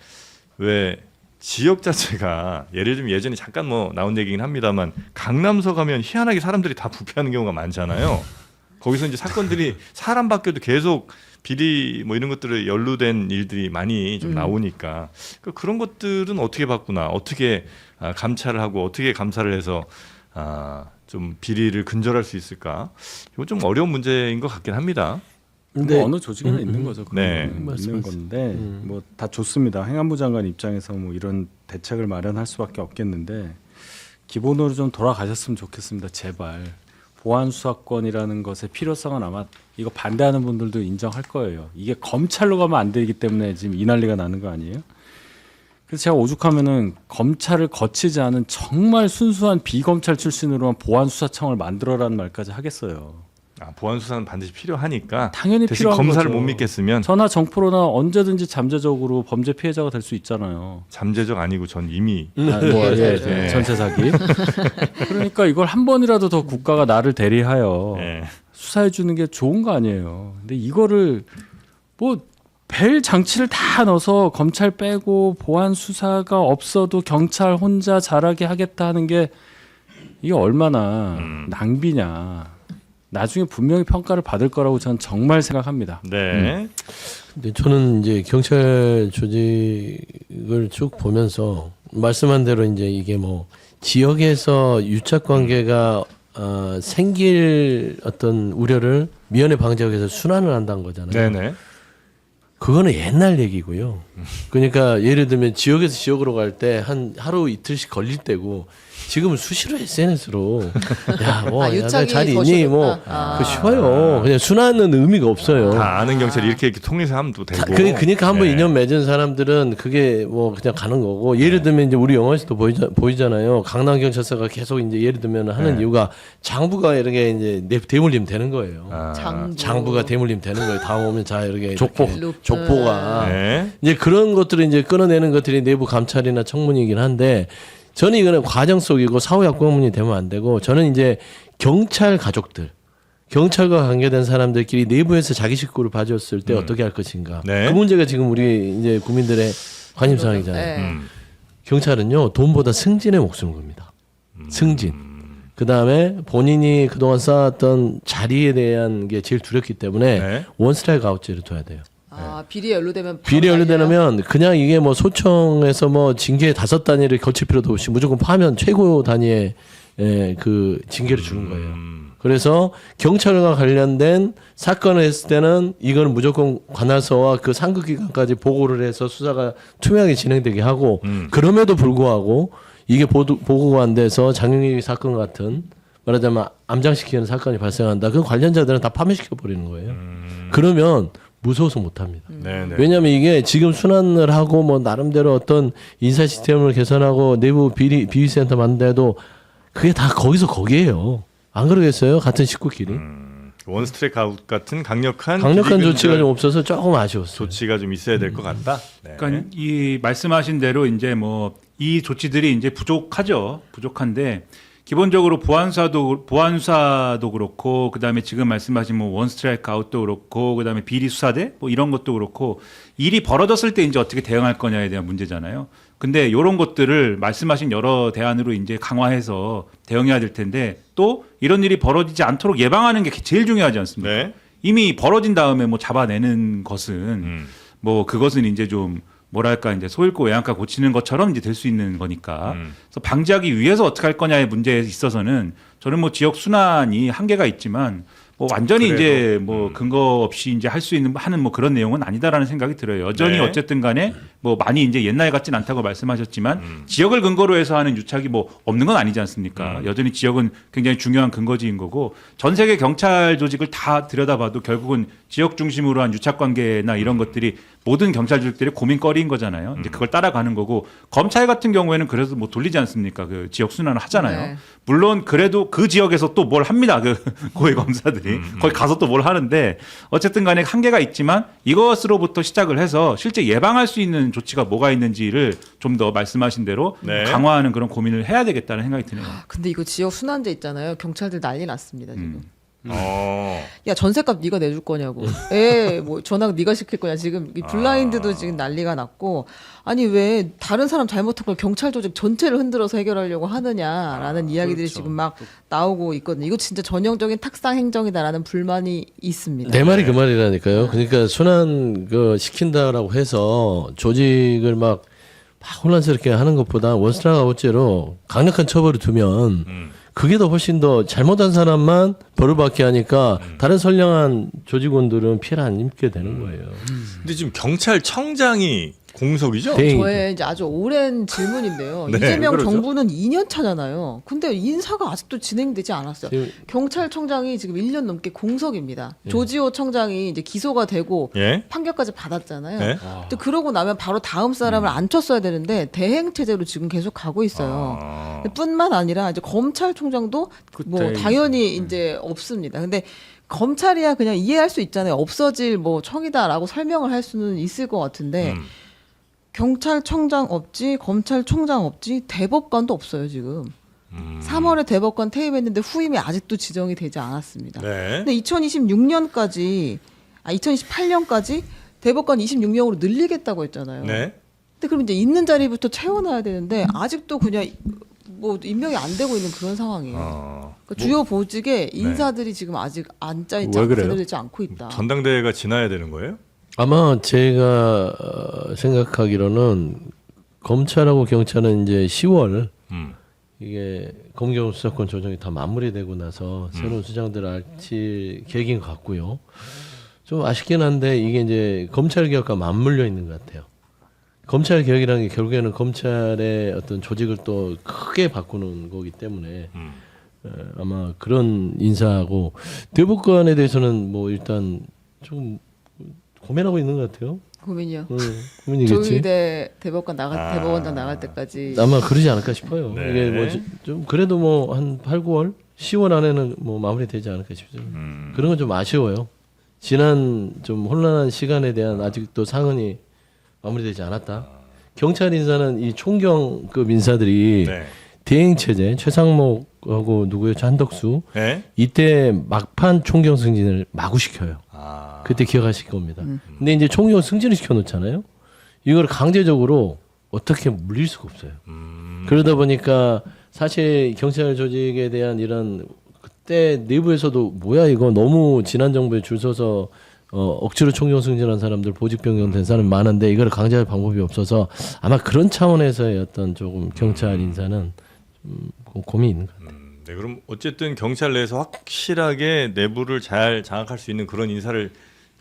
왜 지역 자체가 예를 들면 예전에 잠깐 뭐 나온 얘기긴 합니다만 강남서 가면 희한하게 사람들이 다 부패하는 경우가 많잖아요. 거기서 이제 사건들이 사람 바뀌어도 계속 비리 뭐 이런 것들을 연루된 일들이 많이 좀 나오니까 그런 것들은 어떻게 바꾸나 어떻게 감찰을 하고 어떻게 감사를 해서 좀 비리를 근절할 수 있을까? 이거 좀 어려운 문제인 것 같긴 합니다. 뭐 어느 조직에나 있는 거죠. 네. 있는 건데 뭐 다 좋습니다. 행안부 장관 입장에서 뭐 이런 대책을 마련할 수밖에 없겠는데 기본으로 좀 돌아가셨으면 좋겠습니다. 제발. 보안 수사권이라는 것의 필요성은 아마 이거 반대하는 분들도 인정할 거예요. 이게 검찰로 가면 안 되기 때문에 지금 이 난리가 나는 거 아니에요? 그래서 제가 오죽하면은 검찰을 거치지 않은 정말 순수한 비검찰 출신으로만 보안수사청을 만들어라는 말까지 하겠어요. 보안 수사는 반드시 필요하니까 당연히 대신 필요한 검사를 거죠. 못 믿겠으면 전화 정프로나 언제든지 잠재적으로 범죄 피해자가 될 수 있잖아요. 잠재적 아니고 전 이미 전체 사기. 그러니까 이걸 한 번이라도 더 국가가 나를 대리하여 예. 수사해 주는 게 좋은 거 아니에요. 근데 이거를 뭐 벨 장치를 다 넣어서 검찰 빼고 보안 수사가 없어도 경찰 혼자 잘하게 하겠다 하는 게 이게 얼마나 낭비냐. 나중에 분명히 평가를 받을 거라고 저는 정말 생각합니다. 네. 근데 저는 이제 경찰 조직을 쭉 보면서 말씀한 대로 이제 이게 뭐 지역에서 유착 관계가 생길 어떤 우려를 미연에 방지하기 위해서 순환을 한다는 거잖아요. 네네. 그거는 옛날 얘기고요. 그러니까 예를 들면 지역에서 지역으로 갈 때 한 하루 이틀씩 걸릴 때고 지금은 수시로 SNS로 야뭐 유착이 잘 더 있니 쉽다. 뭐 그 쉬워요. 그냥 순환은 의미가 없어요. 다 아는 경찰이 이렇게 통해서 하면 또 되고. 그러니까 한번 네. 인연 맺은 사람들은 그게 뭐 그냥 가는 거고 예를 들면 이제 우리 영화에서도 보이잖아요. 강남 경찰서가 계속 이제 예를 들면 하는 네. 이유가 장부가 이렇게 이제 대물림 되는 거예요. 장부가 대물림 되는 거예요. 다음 오면 자 이렇게 족보가 네. 이제 그런 것들을 이제 끌어내는 것들이 내부 감찰이나 청문이긴 한데 저는 이거는 과정 속이고 사후 약관문이 되면 안 되고 저는 이제 경찰 가족들 경찰과 관계된 사람들끼리 내부에서 자기 식구를 봐줬을 때 어떻게 할 것인가. 네. 그 문제가 지금 우리 이제 국민들의 관심사항이잖아요. 네. 경찰은요 돈보다 승진에 목숨을 겁니다. 승진. 그 다음에 본인이 그동안 쌓았던 자리에 대한 게 제일 두렵기 때문에 네. 원스트라이크 아웃제를 둬야 돼요. 비리에 연루되면 비리 연루되면 그냥 이게 뭐 소청에서 뭐 징계 5단위를 거칠 필요도 없이 무조건 파면 최고 단위의 그 징계를 주는 거예요. 그래서 경찰과 관련된 사건을 했을 때는 이거는 무조건 관할서와 그 상급기관까지 보고를 해서 수사가 투명하게 진행되게 하고 그럼에도 불구하고 이게 보고가 안 돼서 장영희 사건 같은 말하자면 암장시키는 사건이 발생한다. 그 관련자들은 다 파면시켜 버리는 거예요. 그러면 무서워서 못합니다. 네네. 왜냐하면 이게 지금 순환을 하고 뭐 나름대로 어떤 인사 시스템을 개선하고 내부 비위센터 만든데도 그게 다 거기에요. 안 그러겠어요? 같은 식구끼리. 원스트라이크 아웃 같은 강력한 조치가 좀 없어서 조금 아쉬웠어요. 조치가 좀 있어야 될 것 같다. 네. 그러니까 이 말씀하신 대로 이제 뭐 이 조치들이 이제 부족한데 기본적으로 보안수사도 그렇고 그다음에 지금 말씀하신 뭐 원스트라이크 아웃도 그렇고 그다음에 비리 수사대 뭐 이런 것도 그렇고 일이 벌어졌을 때 이제 어떻게 대응할 거냐에 대한 문제잖아요. 근데 이런 것들을 말씀하신 여러 대안으로 이제 강화해서 대응해야 될 텐데 또 이런 일이 벌어지지 않도록 예방하는 게 제일 중요하지 않습니까? 네. 이미 벌어진 다음에 뭐 잡아내는 것은 뭐 그것은 이제 좀 뭐랄까 이제 소잃고 외양가 고치는 것처럼 이제 될 수 있는 거니까. 그래서 방지하기 위해서 어떻게 할 거냐의 문제에 있어서는 저는 뭐 지역 순환이 한계가 있지만 뭐 완전히 그래도, 이제 뭐 근거 없이 이제 할 수 있는 하는 뭐 그런 내용은 아니다라는 생각이 들어요. 여전히 네. 어쨌든 간에 뭐 많이 이제 옛날 같진 않다고 말씀하셨지만 지역을 근거로 해서 하는 유착이 뭐 없는 건 아니지 않습니까? 여전히 지역은 굉장히 중요한 근거지인 거고 전 세계 경찰 조직을 다 들여다봐도 결국은 지역 중심으로 한 유착 관계나 이런 것들이 모든 경찰 조직들의 고민거리인 거잖아요. 이제 그걸 따라가는 거고 검찰 같은 경우에는 그래서 뭐 돌리지 않습니까? 그 지역 순환을 하잖아요. 네. 물론 그래도 그 지역에서 또 뭘 합니다. 그 고위 검사들이 거기 가서 또 뭘 하는데 어쨌든 간에 한계가 있지만 이것으로부터 시작을 해서 실제 예방할 수 있는 조치가 뭐가 있는지를 좀 더 말씀하신 대로 네. 강화하는 그런 고민을 해야 되겠다는 생각이 드네요. 근데 이거 지역 순환제 있잖아요. 경찰들 난리 났습니다 지금. 어. 야 전셋값 네가 내줄 거냐고. 뭐 전학 네가 시킬 거냐. 지금 이 블라인드도 지금 난리가 났고 아니 왜 다른 사람 잘못한 걸 경찰 조직 전체를 흔들어서 해결하려고 하느냐라는 이야기들이 그렇죠. 지금 막 나오고 있거든요. 이거 진짜 전형적인 탁상 행정이다라는 불만이 있습니다. 내 말이 그 말이라니까요. 그러니까 순환 시킨다라고 해서 조직을 막 혼란스럽게 하는 것보다 원스트라이크 아웃제로 강력한 처벌을 두면 그게 더 훨씬 더 잘못한 사람만 벌을 받게 하니까 다른 선량한 조직원들은 피해를 안 입게 되는 거예요. 근데 지금 경찰청장이 공석이죠? 네. 저의 이제 아주 오랜 질문인데요. 네, 이재명 그러죠. 정부는 2년 차잖아요. 근데 인사가 아직도 진행되지 않았어요. 지금- 경찰청장이 지금 1년 넘게 공석입니다. 조지호 청장이 이제 기소가 되고 예. 판결까지 받았잖아요. 네. 근데 그러고 나면 바로 다음 사람을 앉혔어야 되는데 대행 체제로 지금 계속 가고 있어요. 아. 뿐만 아니라 이제 검찰총장도 뭐 그때 당연히 이제 없습니다. 근데 검찰이야 그냥 이해할 수 있잖아요. 없어질 뭐 청이다라고 설명을 할 수는 있을 것 같은데 경찰청장 없지, 검찰총장 없지, 대법관도 없어요 지금. 3월에 대법관 퇴임했는데 후임이 아직도 지정이 되지 않았습니다. 네. 근데 2028년까지 대법관 26명으로 늘리겠다고 했잖아요. 네. 근데 그럼 이제 있는 자리부터 채워놔야 되는데 아직도 그냥 뭐 임명이 안 되고 있는 그런 상황이에요. 그러니까 주요 보직에 인사들이 지금 아직 안 짜있지 왜 그래요? 제대로 되지 않고 있다. 전당대회가 지나야 되는 거예요? 아마 제가 생각하기로는 검찰하고 경찰은 이제 10월 이게 검경 수사권 조정이 다 마무리되고 나서 새로운 수장들을 알칠 계획인 것 같고요. 좀 아쉽긴 한데 이게 이제 검찰 개혁과 맞물려 있는 것 같아요. 검찰 개혁이라는 게 결국에는 검찰의 어떤 조직을 또 크게 바꾸는 거기 때문에 아마 그런 인사하고 대법관에 대해서는 뭐 일단 좀 고민하고 있는 것 같아요. 고민이요. 고민이겠지. 조의대 대법원장 나갈 때까지 아마 그러지 않을까 싶어요. 네. 이게 뭐 좀 그래도 뭐 한 8, 9월, 10월 안에는 뭐 마무리되지 않을까 싶죠. 그런 건 좀 아쉬워요. 지난 좀 혼란한 시간에 대한 아직도 상흔이 마무리되지 않았다. 경찰 인사는 이 총경급 인사들이 네. 대행 체제 최상목하고 누구요? 한덕수 네. 이때 막판 총경 승진을 마구 시켜요. 아. 그때 기억하실 겁니다. 근데 이제 총경 승진을 시켜놓잖아요. 이걸 강제적으로 어떻게 물릴 수가 없어요. 그러다 보니까 사실 경찰 조직에 대한 이런 그때 내부에서도 뭐야 이거 너무 지난 정부에 줄 서서 억지로 총경 승진한 사람들 보직 변경된 사람이 많은데 이걸 강제할 방법이 없어서 아마 그런 차원에서의 어떤 조금 경찰 인사는 좀 고민이 있는 것 같아요. 네, 그럼 어쨌든 경찰 내에서 확실하게 내부를 잘 장악할 수 있는 그런 인사를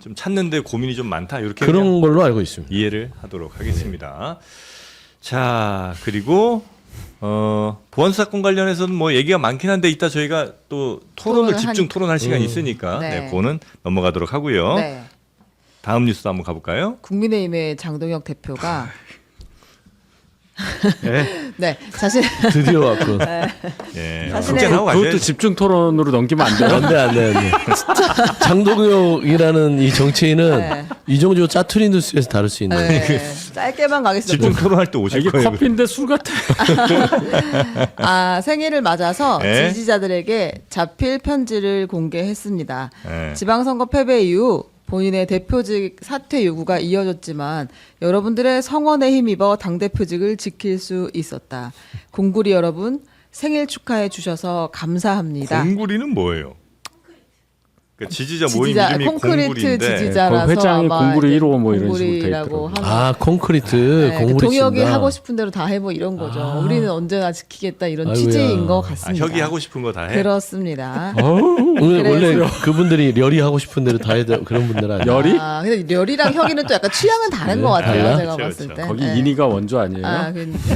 좀 찾는데 고민이 좀 많다. 이렇게 그냥 그런 걸로 알고 있습니다. 이해를 하도록 하겠습니다. 자, 그리고 보안수사권 관련해서는 뭐 얘기가 많긴 한데 이따 저희가 또 토론을 토론을 집중 하니까. 토론할 시간이 있으니까 네. 네, 그거는 넘어가도록 하고요. 네. 다음 뉴스도 한번 가볼까요? 국민의힘의 장동혁 대표가 네 자신 드디어 왔군. 예, 사실은 숙제하고 그것도 가셔야지. 집중 토론으로 넘기면 안 돼요? 안돼. 장동혁이라는 이 정치인은 네. 이정조 짜투리 뉴스에서 다룰 수 있는. 네, 짧게만 가겠습니다. 집중 토론할 때 오실 이게 거예요. 커피인데 술 같아. 생일을 맞아서 네. 지지자들에게 자필 편지를 공개했습니다. 네. 지방선거 패배 이후 본인의 대표직 사퇴 요구가 이어졌지만 여러분들의 성원에 힘입어 당대표직을 지킬 수 있었다. 공구리 여러분 생일 축하해 주셔서 감사합니다. 공구리는 뭐예요? 그러니까 지지자 모임 지지자, 이름이 콘크리트 공구리인데 지지자라서 그 회장이 아마 공구리 이제 1호 뭐 이런 식으로 돼 공구리라고 있더라고요. 하는 아 콘크리트 네, 공구리 동혁이 친다. 하고 싶은 대로 다 해뭐 이런 거죠. 우리는 언제나 지키겠다 이런 아이고야. 취지인 것 아, 같습니다. 혁이 하고 싶은 거 다 해. 그렇습니다. 원래 그분들이 려리 하고 싶은 대로 다 해도 그런 분들 아니에요. 열이? 근데 려리랑 혁이는 또 약간 취향은 다른 것 같아요. 달라? 제가 그렇죠, 봤을 그렇죠. 때. 거기 네. 인이가 원조 아니에요?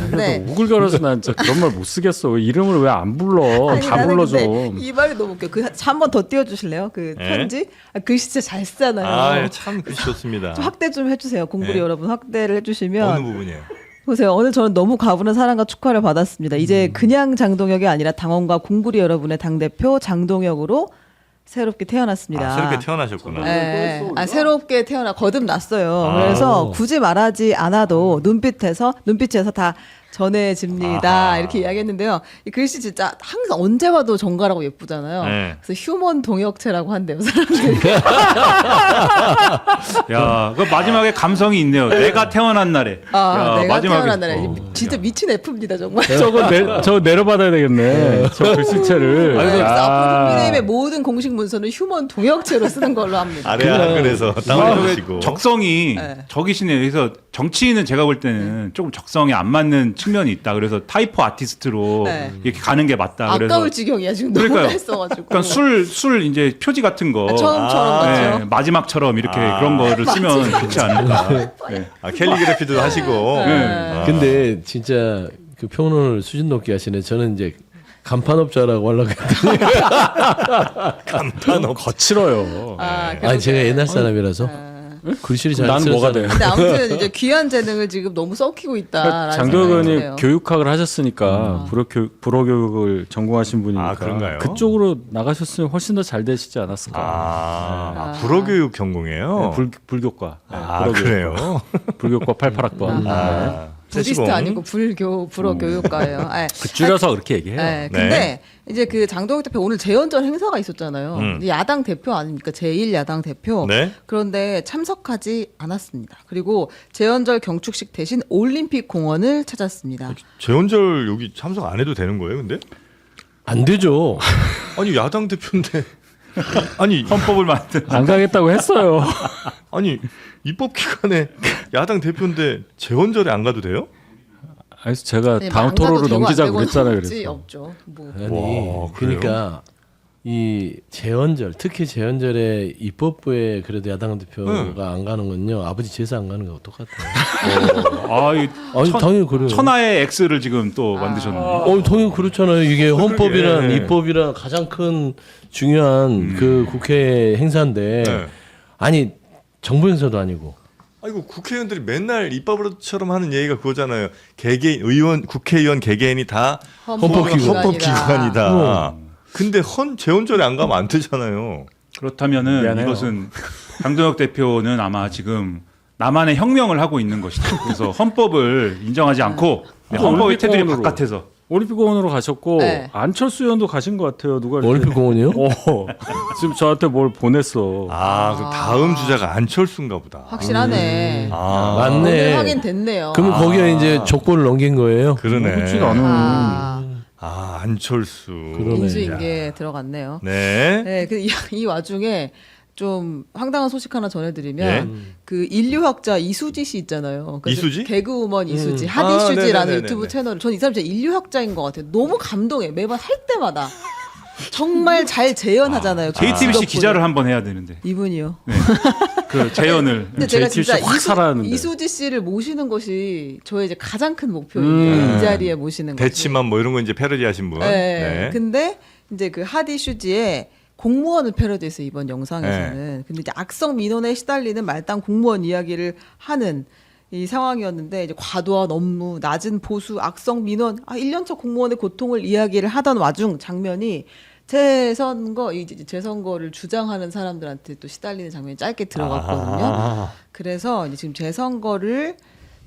근데 오글거려서 난 진짜 그런 말 못 쓰겠어. 이름을 왜 안 불러? 다 불러 좀. 이 말이 너무 웃겨. 한 번 더 띄워주실래요? 그 네. 편지? 글씨 진짜 잘 쓰잖아요. 아, 참 글씨 좋습니다. 좀 확대 좀 해주세요. 공부리 네. 여러분 확대를 해주시면 어느 부분이에요? 보세요. 오늘 저는 너무 가분한 사랑과 축하를 받았습니다. 이제 그냥 장동혁이 아니라 당원과 공구리 여러분의 당대표 장동혁으로 새롭게 태어났습니다. 아, 새롭게 태어나셨구나. 네. 새롭게 거듭났어요. 그래서 굳이 말하지 않아도 눈빛에서 다 전해집니다. 아하. 이렇게 이야기했는데요. 이 글씨 진짜 항상 언제 봐도 정갈하고 예쁘잖아요. 네. 그래서 휴먼 동역체라고 한대요, 사람들이. 야, 그 마지막에 감성이 있네요. 내가 태어난 날에. 야, 내가 마지막에. 태어난 날에 진짜 미친 F입니다, 정말. 저거 내려받아야 되겠네. 저 글씨체를. 그래서 앞으로 아. 국민의힘의 모든 공식 문서는 휴먼 동역체로 쓰는 걸로 합니다. 아래 한글에서 아, 다운로드시고. 적성이 네. 적이시네요. 그래서 정치인은 제가 볼 때는 조금 적성이 안 맞는 측면이 있다. 그래서 타이포 아티스트로 네. 이렇게 가는 게 맞다. 그래서 아까울 지경이야 지금 너무 그러니까요. 했어가지고. 그러니까 술 이제 표지 같은 거 처음처럼 네, 같죠. 마지막처럼 이렇게 그런 거를 쓰면 좋지 않을까. 네. 캘리그래피도 하시고. 네. 근데 진짜 그 평론을 수준 높게 하시네. 저는 이제 간판업자라고 하려고 했더니 거칠어요. 아니 제가 옛날 사람이라서 글씨를 잘 나는 쓰는 뭐가 사람. 돼? 근데 아무튼 이제 귀한 재능을 지금 너무 썩히고 있다라는 장도혁 생각이 의원이 드네요. 교육학을 하셨으니까 불어교육을 전공하신 분이니까 아, 그런가요? 그쪽으로 나가셨으면 훨씬 더 잘 되시지 않았을까. 불어교육 전공이에요. 네, 불교과. 네, 아, 불어교육과. 그래요? 불교과 88학번. 아, 부디스트 세시봉. 아니고 불어교육과예요. 아, 줄여서 그렇게 얘기해요. 네, 근데 이제 그 장동혁 대표 오늘 재연절 행사가 있었잖아요. 야당 대표 아닙니까? 제1야당 대표. 네. 그런데 참석하지 않았습니다. 그리고 재연절 경축식 대신 올림픽 공원을 찾았습니다. 재헌절 여기 참석 안 해도 되는 거예요, 근데? 안 되죠. 아니 야당 대표인데 아니 헌법을 만든 안 가겠다고 했어요. 아니 입법 기관에 야당 대표인데 재헌절에 안 가도 돼요? 그래서 제가 네, 다음 안 가도 토론으로 되고 안 넘기자고 되고는 그랬잖아요. 없지, 그래서. 없죠. 뭐. 아니 와, 그래요? 그러니까 이 재헌절 특히 재헌절에 입법부에 그래도 야당 대표가 안 가는 건요 아버지 제사 안 가는 거 똑같아요. 이 아니 당연히 그래요. 천하의 X를 지금 또 만드셨네요. 당연히 그렇잖아요. 이게 헌법이란 그러게. 입법이란 가장 큰 중요한 그 국회 행사인데 네. 아니 정부 행사도 아니고 아이고 국회의원들이 맨날 입법처럼 하는 얘기가 그거잖아요. 개개인 의원 국회의원 개개인이 다 헌법기관이다. 근데 재헌절에 안 가면 안 되잖아요. 그렇다면은 미안해요. 이것은 장동혁 대표는 아마 지금 나만의 혁명을 하고 있는 것이다. 그래서 헌법을 인정하지 않고 헌법의 테두리 올림픽공원으로. 바깥에서 올림픽공원으로 가셨고 네. 안철수 의원도 가신 것 같아요. 누가 이렇게- 올림픽공원이요? 지금 저한테 뭘 보냈어. 아, 그럼 다음 주자가 안철수인가 보다. 확실하네. 아, 맞네. 오늘 확인됐네요. 그러면 거기에 이제 족보를 넘긴 거예요. 그러네. 그렇지 않은. 안철수. 그러네. 인수인계 들어갔네요. 네. 네, 이 와중에 좀 황당한 소식 하나 전해드리면 예? 그 인류학자 이수지 씨 있잖아요. 그 이수지? 개그우먼 이수지 아, 하디슈지라는 네네네네네. 유튜브 채널을 전 이 사람 진짜 인류학자인 것 같아요. 너무 감동해. 매번 할 때마다 정말 잘 재연하잖아요. JTBC 덕분에. 기자를 한번 해야 되는데 이분이요. 그 재연을 근데 제가 진짜 JTBC 확 살아나는데. 이수지 씨를 모시는 것이 저의 이제 가장 큰 목표예요. 이 자리에 모시는 거. 대치만 뭐 이런 거 이제 패러디하신 분. 네. 근데 이제 그 하디 슈지의 공무원을 패러디했어요 이번 영상에서는. 네. 근데 이제 악성 민원에 시달리는 말단 공무원 이야기를 하는 이 상황이었는데 이제 과도한 업무, 낮은 보수, 악성 민원, 1년차 공무원의 고통을 이야기를 하던 와중 장면이 재선거를 주장하는 사람들한테 또 시달리는 장면이 짧게 들어갔거든요. 그래서 이제 지금 재선거를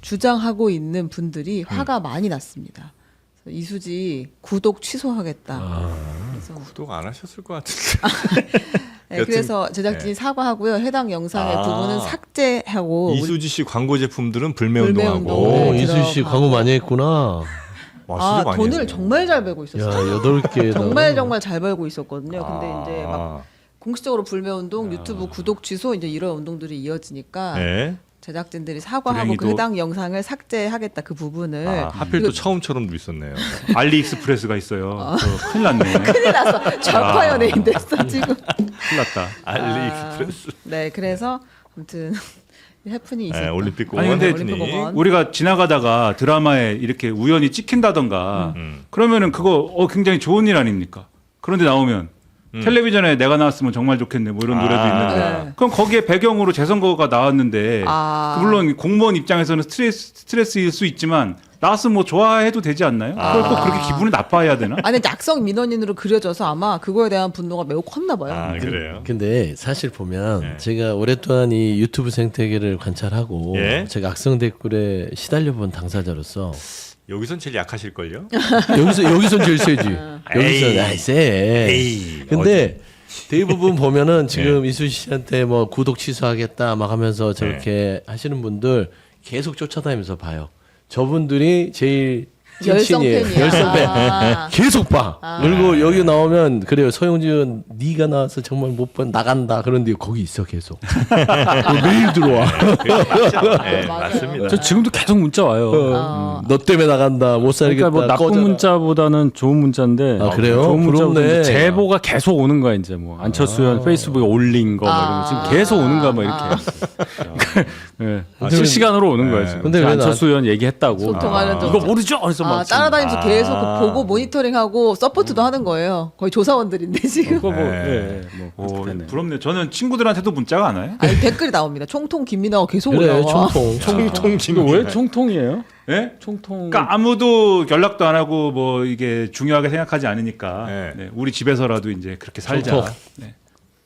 주장하고 있는 분들이 화가 많이 났습니다. 그래서 이수지 구독 취소하겠다. 그래서 구독 안 하셨을 것 같은데. 네, 그래서 제작진이 사과하고요. 해당 영상의 부분은 삭제하고 이수지 씨 광고 제품들은 불매운동. 불매운동하고. 네, 이수지 씨 광고 많이 했구나. 진짜 많이 돈을 했네. 정말 잘 벌고 야, 있었어요. 8개. 정말 잘 벌고 있었거든요. 근데 이제 막 공식적으로 불매운동, 유튜브 구독 취소 이제 이런 운동들이 이어지니까 네. 제작진들이 사과하고 그 불행히도- 해당 영상을 삭제하겠다 그 부분을. 하필 또 처음처럼도 있었네요. 알리익스프레스가 있어요. 큰일 났네. 큰일 났어. 좌파 연예인 됐어 지금. 큰일 났다. 알리익스프레스. 네, 그래서 아무튼 해프닝이 있었다. 네, 올림픽 아니, 공원 근데 해프닝. 올림픽 공원. 우리가 지나가다가 드라마에 이렇게 우연히 찍힌다던가 그러면은 그거 굉장히 좋은 일 아닙니까? 그런데 나오면 텔레비전에 내가 나왔으면 정말 좋겠네 뭐 이런 노래도 있는데 네. 그럼 거기에 배경으로 재선거가 나왔는데 물론 공무원 입장에서는 스트레스일 수 있지만 나왔으면 뭐 좋아해도 되지 않나요? 그걸 꼭 그렇게 기분이 나빠해야 되나? 아니 악성 민원인으로 그려져서 아마 그거에 대한 분노가 매우 컸나 봐요. 그래요. 근데 사실 보면 제가 오랫동안 이 유튜브 생태계를 관찰하고 예? 제가 악성 댓글에 시달려본 당사자로서 여기선 제일 약하실걸요? 여기선 제일 세지. 여기서 에이. 아이 세. 에이. 근데 대부분 보면은 지금 이수지 씨한테 뭐 구독 취소하겠다 막 하면서 저렇게 하시는 분들 계속 쫓아다니면서 봐요. 저분들이 제일 찐친이에요. 열성팬이야. 열성팬. 아. 계속 봐. 아. 그리고 여기 나오면 그래요. 서용진 네가 나와서 정말 못 봐 나간다. 그런데 거기 있어 계속. 매일 들어와. 네, 맞아요. 맞습니다. 저 지금도 계속 문자 와요. 너 때문에 나간다. 못 살겠다. 그러니까 뭐 나쁜 꺼져라. 문자보다는 좋은 문자인데. 아, 그래요? 좋은 문자보다 부럽네. 이제 제보가 계속 오는 거야 이제 뭐 안철수 의원 페이스북에 올린 거 막 이런 거 지금 계속 오는 거야 막 이렇게. 예. 실시간으로 오는 거야 지금. 근데 왜 안철수 의원 얘기했다고. 소통하는 정도. 이거 모르죠? 그래서 막 지금. 따라다니면서 계속 그 보고 모니터링하고 서포트도 하는 거예요. 거의 조사원들인데 지금. 그거 뭐, 네. 뭐 그렇다네. 부럽네요. 저는 친구들한테도 문자가 안 와요. 아니 댓글이 나옵니다. 총통 김민아가 계속 그래 올라와. 총통. 이거 왜 총통이에요? 예? 총통. 그러니까 아무도 연락도 안 하고 뭐 이게 중요하게 생각하지 않으니까 네. 네, 우리 집에서라도 이제 그렇게 살자. 좋다. 네.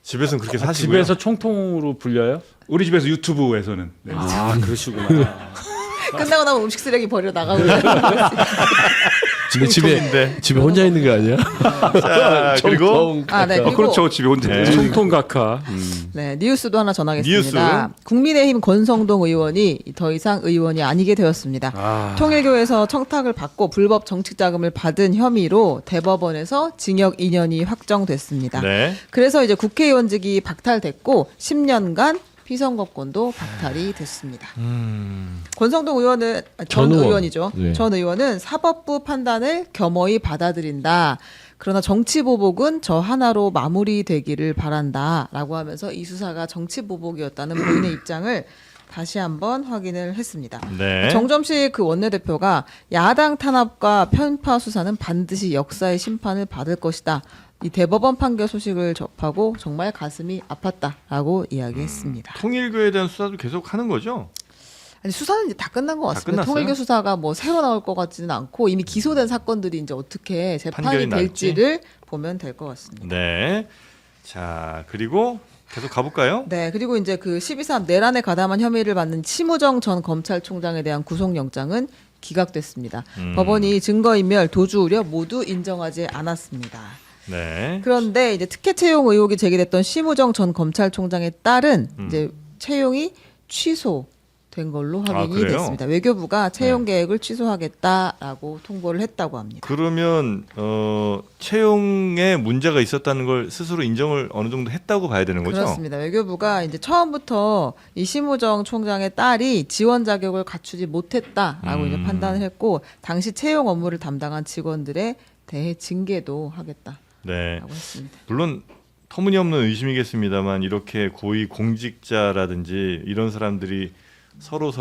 집에서는 그렇게 사시고요. 집에서 총통으로 불려요? 우리 집에서 유튜브에서는 네. 아 그러시구나. 끝나고 나면 음식 쓰레기 버리러 나가고. 근데 집에 혼자 있는 거 아니야? 자, 그리고 총통. 아, 네. 그리고 그렇죠. 집에 혼자. 네. 총통 각하. 네, 뉴스도 하나 전하겠습니다. 뉴스. 국민의힘 권성동 의원이 더 이상 의원이 아니게 되었습니다. 아. 통일교에서 청탁을 받고 불법 정치 자금을 받은 혐의로 대법원에서 징역 2년이 확정됐습니다. 네. 그래서 이제 국회의원직이 박탈됐고 10년간 피선거권도 박탈이 됐습니다. 권성동 의원은 전 의원. 의원이죠. 네. 전 의원은 사법부 판단을 겸허히 받아들인다. 그러나 정치 보복은 저 하나로 마무리되기를 바란다라고 하면서 이 수사가 정치 보복이었다는 본인의 입장을 다시 한번 확인을 했습니다. 네. 정점식 그 원내대표가 야당 탄압과 편파 수사는 반드시 역사의 심판을 받을 것이다. 이 대법원 판결 소식을 접하고 정말 가슴이 아팠다라고 이야기했습니다. 통일교에 대한 수사도 계속 하는 거죠? 아니 수사는 이제 다 끝난 것 다 같습니다. 끝났어요? 통일교 수사가 뭐 새로 나올 것 같지는 않고 이미 기소된 사건들이 이제 어떻게 판결이 재판이 될지를 보면 될 것 같습니다. 네. 자, 그리고 계속 가볼까요? 네, 그리고 이제 그 12.3 내란에 가담한 혐의를 받는 심우정 전 검찰총장에 대한 구속영장은 기각됐습니다. 법원이 증거인멸, 도주 우려 모두 인정하지 않았습니다. 네. 그런데 이제 특혜 채용 의혹이 제기됐던 심우정 전 검찰총장의 딸은 이제 채용이 취소된 걸로 확인이 그래요? 됐습니다. 외교부가 채용 계획을 취소하겠다라고 통보를 했다고 합니다. 그러면 채용에 문제가 있었다는 걸 스스로 인정을 어느 정도 했다고 봐야 되는 거죠? 그렇습니다. 외교부가 이제 처음부터 이 심우정 총장의 딸이 지원 자격을 갖추지 못했다라고 이제 판단을 했고 당시 채용 업무를 담당한 직원들에 대해 징계도 하겠다라고 네. 했습니다. 물론 터무니없는 의심이겠습니다만 이렇게 고위 공직자라든지 이런 사람들이 서로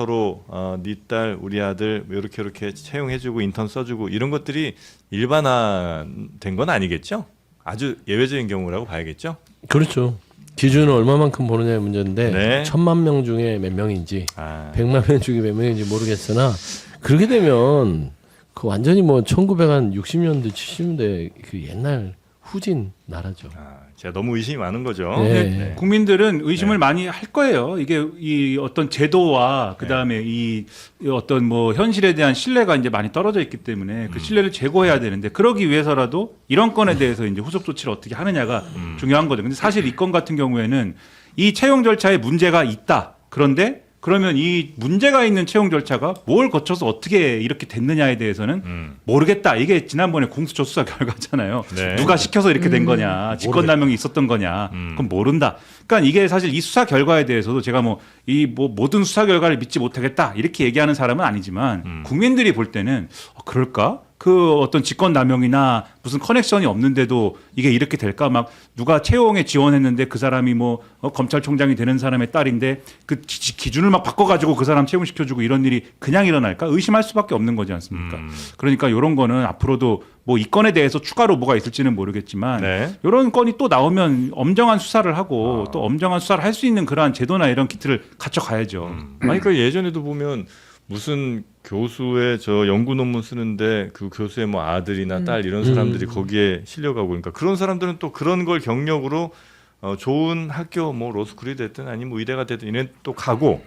네 딸, 우리 아들 이렇게 채용해주고 인턴 써주고 이런 것들이 일반화된 건 아니겠죠? 아주 예외적인 경우라고 봐야겠죠? 그렇죠. 기준은 얼마만큼 보느냐의 문제인데 네. 1000만 명 중에 몇 명인지 아, 100만 명 중에 몇 명인지 모르겠으나 그렇게 되면 그 완전히 뭐 1960년대 70년대 그 옛날 후진 나라죠. 제가 너무 의심이 많은 거죠. 네. 국민들은 의심을 많이 할 거예요. 이게 이 어떤 제도와 그다음에 이 어떤 뭐 현실에 대한 신뢰가 이제 많이 떨어져 있기 때문에 그 신뢰를 제고해야 되는데 그러기 위해서라도 이런 건에 대해서 이제 후속 조치를 어떻게 하느냐가 중요한 거죠. 근데 사실 이 건 같은 경우에는 이 채용 절차에 문제가 있다. 그런데 그러면 이 문제가 있는 채용 절차가 뭘 거쳐서 어떻게 이렇게 됐느냐에 대해서는 모르겠다. 이게 지난번에 공수처 수사 결과잖아요. 네. 누가 시켜서 이렇게 된 거냐, 직권남용이 있었던 거냐, 그건 모른다. 그러니까 이게 사실 이 수사 결과에 대해서도 제가 뭐 모든 수사 결과를 믿지 못하겠다 이렇게 얘기하는 사람은 아니지만 국민들이 볼 때는 그럴까? 그 어떤 직권남용이나 무슨 커넥션이 없는데도 이게 이렇게 될까? 막 누가 채용에 지원했는데 그 사람이 뭐 검찰총장이 되는 사람의 딸인데 그 기준을 막 바꿔가지고 그 사람 채용시켜주고 이런 일이 그냥 일어날까? 의심할 수밖에 없는 거지 않습니까? 그러니까 이런 거는 앞으로도 뭐 이 건에 대해서 추가로 뭐가 있을지는 모르겠지만 네. 이런 건이 또 나오면 엄정한 수사를 하고 또 엄정한 수사를 할 수 있는 그러한 제도나 이런 키트를 갖춰가야죠. 아니 그 예전에도 보면 무슨 교수의 저 연구 논문 쓰는데 그 교수의 뭐 아들이나 딸 이런 사람들이 거기에 실려가고 그러니까 그런 사람들은 또 그런 걸 경력으로 좋은 학교 뭐 로스쿨이 됐든 아니면 뭐 의대가 됐든 이런 또 가고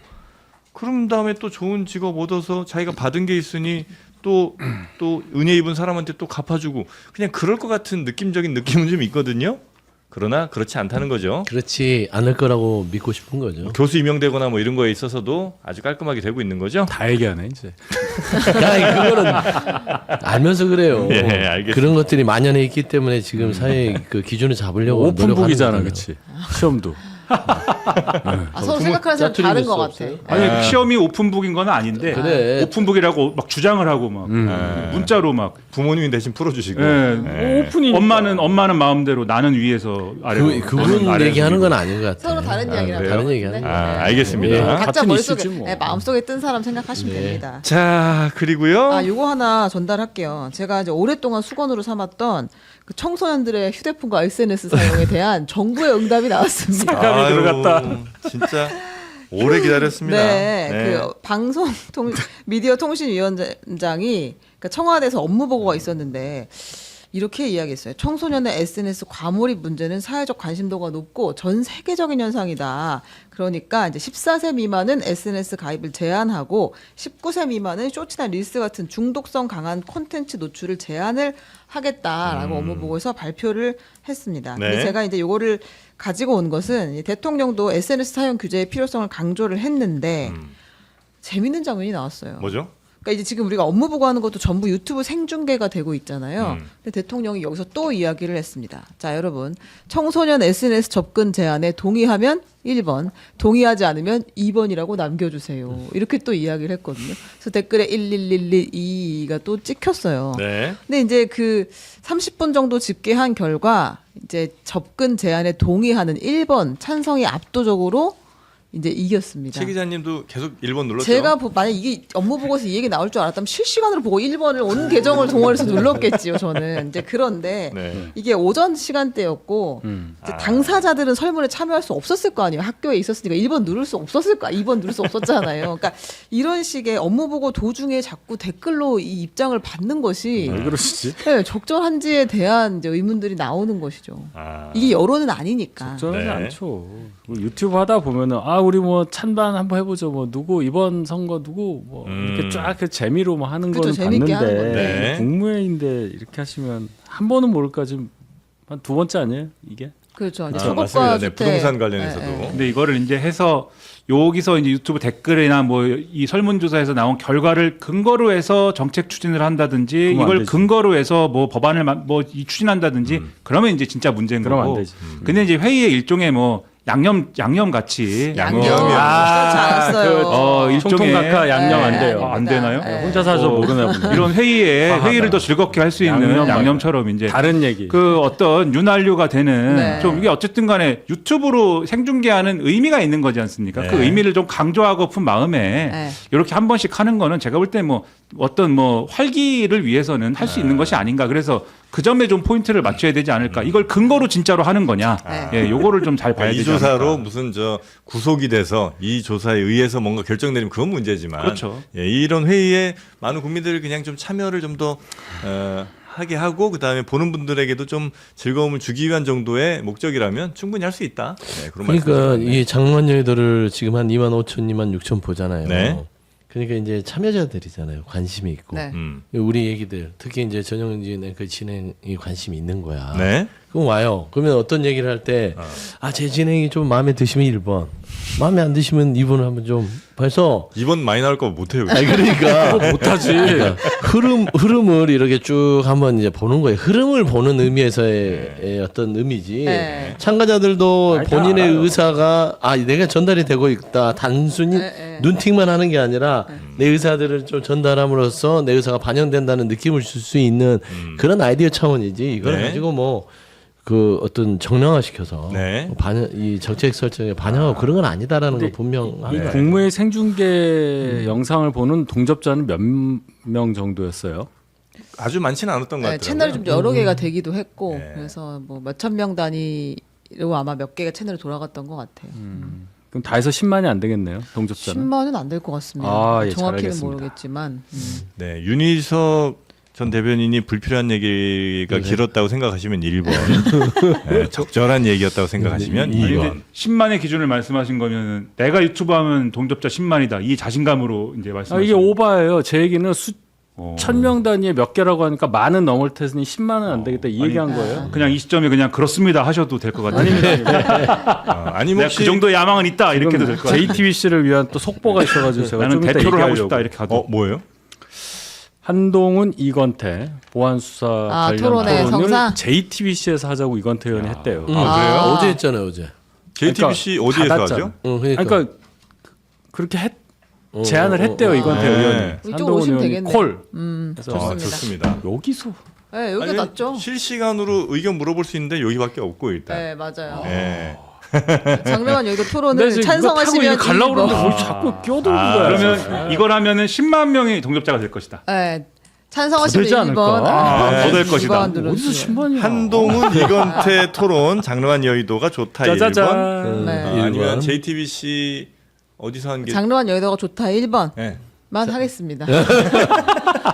그런 다음에 또 좋은 직업 얻어서 자기가 받은 게 있으니 또 은혜 입은 사람한테 또 갚아주고 그냥 그럴 것 같은 느낌적인 느낌은 좀 있거든요. 그러나 그렇지 않다는 거죠. 그렇지 않을 거라고 믿고 싶은 거죠. 교수 임명되거나 뭐 이런 거에 있어서도 아주 깔끔하게 되고 있는 거죠. 다 얘기하네 이제. 야, 그거는 알면서 그래요. 예, 알겠습니다. 그런 것들이 만연해 있기 때문에 지금 사회 그 기준을 잡으려고 오픈북이잖아, 노력하는 그렇지? 시험도. 서로 생각하는 사람 짜투리 다른 뉴스 것 같아. 없어요? 아니 시험이 오픈북인 건 아닌데 그래. 오픈북이라고 막 주장을 하고 막 문자로 막 부모님이 대신 풀어주시고. 예. 예. 오픈이 엄마는 마음대로 나는 위에서 아래로 그분 아래에서 얘기하는 위로. 건 아닌 것 같아요. 서로 다른 이야기라고. 그래요? 다른 얘기하는 거예요. 알겠습니다. 예. 각자 같은 머릿속에 이슈지 뭐. 마음속에 뜬 사람 생각하시면 네. 됩니다. 자, 그리고요. 아, 요거 하나 전달할게요. 제가 이제 오랫동안 수건으로 삼았던 그 청소년들의 휴대폰과 SNS 사용에 대한 정부의 응답이 나왔습니다. 사람이 들어갔다. 진짜 오래 기다렸습니다. 네, 그 미디어통신위원장이 그러니까 청와대에서 업무 보고가 있었는데 이렇게 이야기했어요. 청소년의 SNS 과몰입 문제는 사회적 관심도가 높고 전 세계적인 현상이다. 그러니까 이제 14세 미만은 SNS 가입을 제한하고 19세 미만은 쇼츠나 릴스 같은 중독성 강한 콘텐츠 노출을 제한을 하겠다라고 업무 보고에서 발표를 했습니다. 네. 근데 제가 이제 요거를 가지고 온 것은 이 대통령도 SNS 사용 규제의 필요성을 강조를 했는데 재밌는 장면이 나왔어요. 뭐죠? 그러니까 이제 지금 우리가 업무 보고하는 것도 전부 유튜브 생중계가 되고 있잖아요. 근데 대통령이 여기서 또 이야기를 했습니다. 자, 여러분. 청소년 SNS 접근 제한에 동의하면 1번, 동의하지 않으면 2번이라고 남겨주세요. 이렇게 또 이야기를 했거든요. 그래서 댓글에 11112가 또 찍혔어요. 네. 근데 이제 그 30분 정도 집계한 결과 이제 접근 제한에 동의하는 1번 찬성이 압도적으로 이제 이겼습니다. 최 기자님도 계속 1번 눌렀죠. 제가 만약 이게 업무 보고서 이 얘기 나올 줄 알았다면 실시간으로 보고 1번을 온 계정을 동원해서 눌렀겠지요. 저는 이제 그런데 네. 이게 오전 시간대였고 이제 당사자들은 설문에 참여할 수 없었을 거 아니에요. 학교에 있었으니까 1번 누를 수 없었을 거, 2번 누를 수 없었잖아요. 그러니까 이런 식의 업무 보고 도중에 자꾸 댓글로 이 입장을 받는 것이 왜 그러시지? 네, 적절한지에 대한 이제 의문들이 나오는 것이죠. 이게 여론은 아니니까. 적절하지 네. 않죠. 뭐 유튜브 하다 보면은 우리 뭐 찬반 한번 해보죠. 뭐 누구 이번 선거 누구 뭐 이렇게 쫙 그 재미로 뭐 하는 그렇죠. 거는 재밌게 하는 봤는데 건데. 국무회의인데 이렇게 하시면 한 번은 모를까 지금 한 두 번째 아니에요 이게? 그렇죠. 이제 맞습니다. 초급과 네, 주택. 부동산 관련해서도. 네, 네. 근데 이거를 이제 해서 여기서 이제 유튜브 댓글이나 뭐 이 설문조사에서 나온 결과를 근거로 해서 정책 추진을 한다든지 그러면 안 이걸 되지. 근거로 해서 뭐 법안을 추진한다든지 그러면 이제 진짜 문제인 그러면 거고. 안 되지. 근데 이제 회의의 일종의 뭐 양념 같이 양념. 양념이요. 그렇지 않았어요. 일종의 총통각하 양념 안 네, 돼요. 아닙니다. 안 되나요? 네. 혼자 사서 모르나 보네. 이런 과하다. 회의를 더 즐겁게 할 수 있는 양념 양념처럼 이제 다른 얘기. 그 어떤 윤활유가 되는 네. 좀 이게 어쨌든 간에 유튜브로 생중계하는 의미가 있는 거지 않습니까? 네. 그 의미를 좀 강조하고픈 마음에 네. 이렇게 한 번씩 하는 거는 제가 볼 때 뭐 어떤 뭐 활기를 위해서는 할 수 있는 것이 아닌가. 그래서 그 점에 좀 포인트를 맞춰야 되지 않을까. 이걸 근거로 진짜로 하는 거냐. 예, 요거를 좀 잘 봐야 이 되지 조사로 않을까. 무슨 저 구속이 돼서 이 조사에 의해서 뭔가 결정되면 그건 문제지만 그렇죠. 예, 이런 회의에 많은 국민들을 그냥 좀 참여를 좀 더 하게 하고 그다음에 보는 분들에게도 좀 즐거움을 주기 위한 정도의 목적이라면 충분히 할 수 있다. 네, 그런 그러니까 말씀이시죠. 이 장관 여의도를 지금 한 2만 5천, 2만 6천 보잖아요. 네. 그러니까 이제 참여자들이잖아요. 관심이 있고. 네. 우리 얘기들, 특히 이제 전영진의 그 진행이 관심이 있는 거야. 네. 그럼 와요. 그러면 어떤 얘기를 할 때, 제 진행이 좀 마음에 드시면 1번, 마음에 안 드시면 2번을 한번 좀 벌써. 2번 많이 나올 거 못해요. 그러니까 못하지. 그러니까 흐름을 이렇게 쭉 한번 이제 보는 거예요. 흐름을 보는 의미에서의 어떤 의미지. 네. 참가자들도 아니, 다 본인의 알아요. 의사가 내가 전달이 되고 있다. 단순히 네. 눈팅만 하는 게 아니라 내 의사들을 좀 전달함으로써 내 의사가 반영된다는 느낌을 줄 수 있는 그런 아이디어 차원이지. 이걸 네. 가지고 뭐 그 어떤 정량화시켜서 네. 이 정책 설정에 반영하고 그런 건 아니다라는 거 근데 분명한 이 거예요. 국무회의 생중계 영상을 보는 동접자는 몇 명 정도였어요? 아주 많지는 않았던 것 네, 같아요. 채널이 좀 여러 개가 되기도 했고 네. 그래서 뭐 몇천 명 단위로 아마 몇 개가 채널이 돌아갔던 것 같아요. 그럼 다 해서 10만이 안 되겠네요. 동접자는. 10만은 안 될 것 같습니다. 아, 예, 잘 정확히는 알겠습니다. 모르겠지만. 네, 윤희석 전 대변인이 불필요한 얘기가 길었다고 생각하시면 1번, 네, 적절한 얘기였다고 생각하시면 아니, 2번. 근데 10만의 기준을 말씀하신 거면은 내가 유튜브 하면 동접자 10만이다. 이 자신감으로 이제 말씀하시는 이게 오바예요. 제 얘기는 1000명 단위에 몇 개라고 하니까 만은 넘을 테니 10만은 안 되겠다 이 얘기한 거예요. 그냥 이 시점에 그냥 그렇습니다 하셔도 될 것 같아요. 아니면 내가 그 정도 야망은 있다 이렇게 해도 될 것 같아요. JTBC를 위한 또 속보가 있어가지고 제가 나는 좀 이따 대표를 하고 얘기하려고. 싶다 이렇게 하도. 뭐예요? 한동훈, 이건태 보안 수사 관련 토론회 토론을 성사? JTBC에서 하자고 이건태 의원이 했대요. 그래요? 아. 어제 했잖아요, 어제. JTBC 어디에서 받았잖아. 하죠? 그러니까. 그렇게 제안을 했대요 이건태 네. 의원이. 이쪽 한동훈 오시면 의원이 되겠네. 콜. 좋습니다. 좋습니다. 여기서 네, 여기가 아니, 낫죠. 실시간으로 의견 물어볼 수 있는데 여기밖에 없고 일단. 네, 맞아요. 네. 장르만 여기도 근데 토론을 이제 찬성하시면 이거 가려고 그러는데 일번. 뭘 자꾸 끼어들는 거야. 그러면 이걸 하면은 10만 명이 동접자가 될 것이다. 네. 찬성하시면 되지 않을까? 1번. 더될 것이다. 어디서 10만이야? 한동훈 이건태 토론 장르한 여의도가 좋다 1번. 짜자잔. 네. 아니면 1번. JTBC 어디서 한 게? 장르만 여의도가 좋다 1번만 네. 하겠습니다.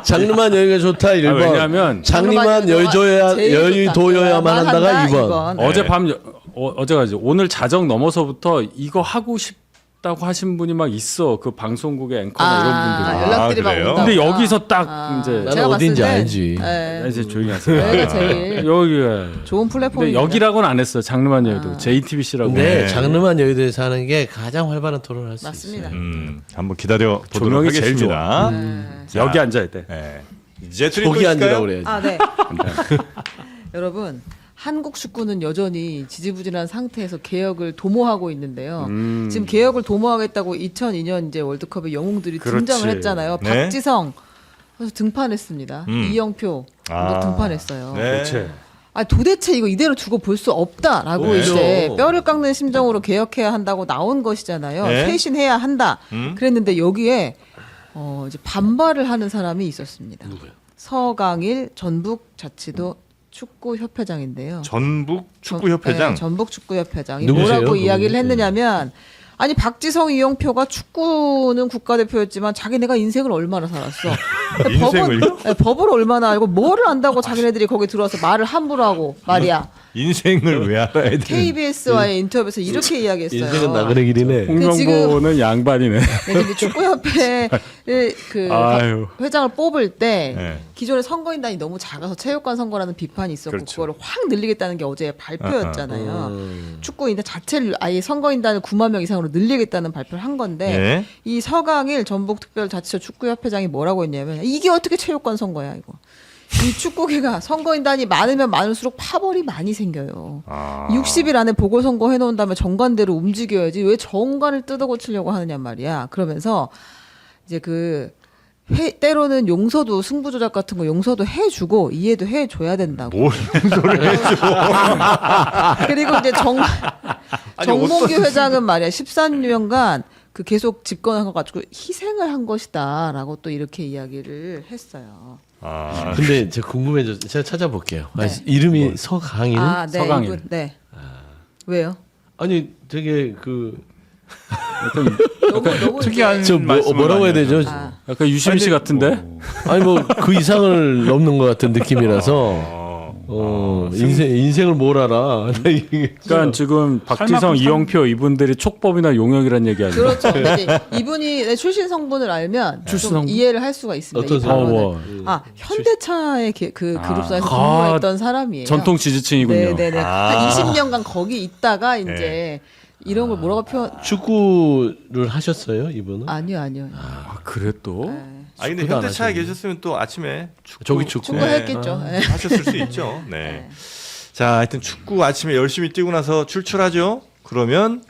장르만 여기가 좋다 1번. 왜냐하면 장르만 여의도여야만 한다가 2번. 어젯밤 어제가 이제 오늘 자정 넘어서부터 이거 하고 싶다고 하신 분이 막 있어. 그 방송국의 앵커나 이런 분들이. 연락들이 막 그래요? 온다. 근데 여기서 딱 이제 나는 제가 어딘지 봤을 때, 알지. 네. 이제 조용히 하세요. 여기가 제일 여기가. 좋은 근데 플랫폼입니다. 여기라고는 안 했어요. 장르만 여의도. JTBC라고. 근데 네. 장르만 여의도에서 하는 게 가장 활발한 토론을 할 수 맞습니다. 있어요. 한번 기다려 보도록 조명이 제일 하겠습니다. 자, 여기 앉아야 돼. 네. 이제 저기 앉으라고 그래야지. 아, 네. 여러분, 한국 축구는 여전히 지지부진한 상태에서 개혁을 도모하고 있는데요. 지금 개혁을 도모하겠다고 2002년 이제 월드컵에 영웅들이 그렇지. 등장을 했잖아요. 네. 박지성 그래서 등판했습니다. 이영표 등판했어요. 네. 그렇지. 아 도대체 이거 이대로 두고 볼 수 없다라고 그렇죠. 이제 뼈를 깎는 심정으로 개혁해야 한다고 나온 것이잖아요. 네. 쇄신해야 한다. 그랬는데 여기에 이제 반발을 하는 사람이 있었습니다. 누구요? 서강일 전북자치도 축구협회장인데요. 전북 축구협회장. 네, 전북 축구협회장이 누구세요? 뭐라고 이야기를 그분이? 했느냐면 아니 박지성, 이영표가 축구는 국가대표였지만 자기네가 인생을 얼마나 살았어. 인생을요? 법을 얼마나 알고 뭐를 안다고 자기네들이 거기 들어와서 말을 함부로 하고 말이야. 인생을 왜 알아야 돼? KBS와의 인터뷰에서 이렇게 이야기했어요. 인생은 나그네 길이네. 홍명보는 양반이네. 네, 근데 축구협회를 그 아유. 회장을 뽑을 때 네. 기존의 선거인단이 너무 작아서 체육관 선거라는 비판이 있었고 그렇죠. 그거를 확 늘리겠다는 게 어제 발표였잖아요. 축구인단 자체를 아예 선거인단을 9만 명 이상으로 늘리겠다는 발표를 한 건데 네. 이 서강일 전북특별자치도 축구협회장이 뭐라고 했냐면 이게 어떻게 체육관 선거야 이거. 이 축구계가 선거인단이 많으면 많을수록 파벌이 많이 생겨요. 60일 안에 보궐선거 해놓은 다음에 정관대로 움직여야지 왜 정관을 뜯어고치려고 하느냐 말이야. 그러면서 이제 때로는 용서도 승부조작 같은 거 용서도 해주고 이해도 해줘야 된다고. 뭘 용서를 해줘? 그리고 이제 정몽규 회장은 말이야 13년간 그 계속 집권한 거 가지고 희생을 한 것이다라고 또 이렇게 이야기를 했어요. 근데 제가 궁금해져. 제가 찾아볼게요. 아니, 네. 이름이 서강일은? 아, 네, 서강일. 이분, 네. 왜요? 아니 되게 너무 특이한 저 말씀을 뭐라고 해야 많이 되죠? 아, 약간 유시민 씨 같은데? 아니 뭐 그 이상을 넘는 것 같은 느낌이라서 인생을 뭘 알아? 그러니까 지금 박지성, 이영표 이분들이 촉법이나 용역이란 얘기 아니에요? 그렇죠. 근데 이제 이분이 내 출신 성분을 알면 출신 좀 성분? 이해를 할 수가 있습니다. 어떤 이 발언을. 뭐. 현대차의 그 그룹사에서 근무했던 사람이에요. 전통 지지층이군요. 네네네. 한 20년간 거기 있다가 이제 이런 걸 뭐라고 표현? 축구를 하셨어요 이분은? 아니요. 아, 그래 또? 아 근데 축구도 안 현대차에 하시네. 계셨으면 또 아침에 저기 축구. 축구했겠죠. 네. 하셨을 수 있죠. 네. 자, 하여튼 축구 아침에 열심히 뛰고 나서 출출하죠. 그러면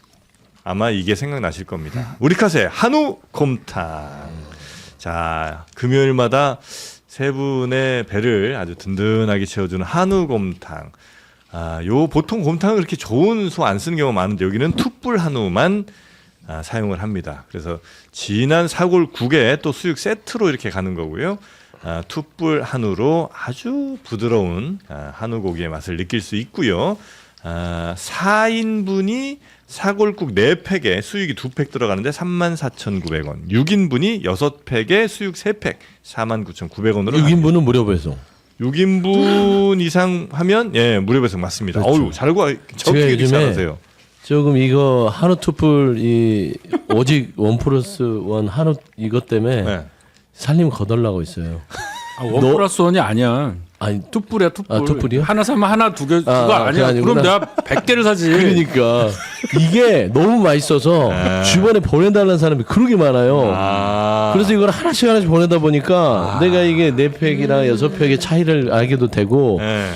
아마 이게 생각나실 겁니다. 우리카세 한우 곰탕. 자, 금요일마다 세 분의 배를 아주 든든하게 채워주는 한우 곰탕. 요 보통 곰탕은 그렇게 좋은 소 안 쓰는 경우가 많은데 여기는 툭불 한우만 사용을 합니다. 그래서 진한 사골국에 또 수육 세트로 이렇게 가는 거고요. 툭불 한우로 아주 부드러운 한우 고기의 맛을 느낄 수 있고요. 4인분이 사골국 4팩에 수육이 2팩 들어가는데 34,900원. 6인분이 6팩에 수육 3팩 49,900원으로 6인분은 무료 배송. 6인분 이상 하면 무료 배송 맞습니다. 그렇죠. 어우, 잘 알고 제가 적게 요즘에 잘하세요. 조금 이거 한우 투풀 이 오직 1+1 한우 이것 때문에 네. 살림 거덜나고 있어요. 원 너- 플러스 원이 아니야. 아니 투뿔이야 투뿔. 아, 투뿔이요? 하나 사면 하나 두 개 그거 그거 아니야. 아니구나. 그럼 내가 100개를 사지. 그러니까 이게 너무 맛있어서 주변에 보내달라는 사람이 그렇게 많아요. 아. 그래서 이걸 하나씩 보내다 보니까 내가 이게 4팩이랑 6팩의 차이를 알게도 되고 네.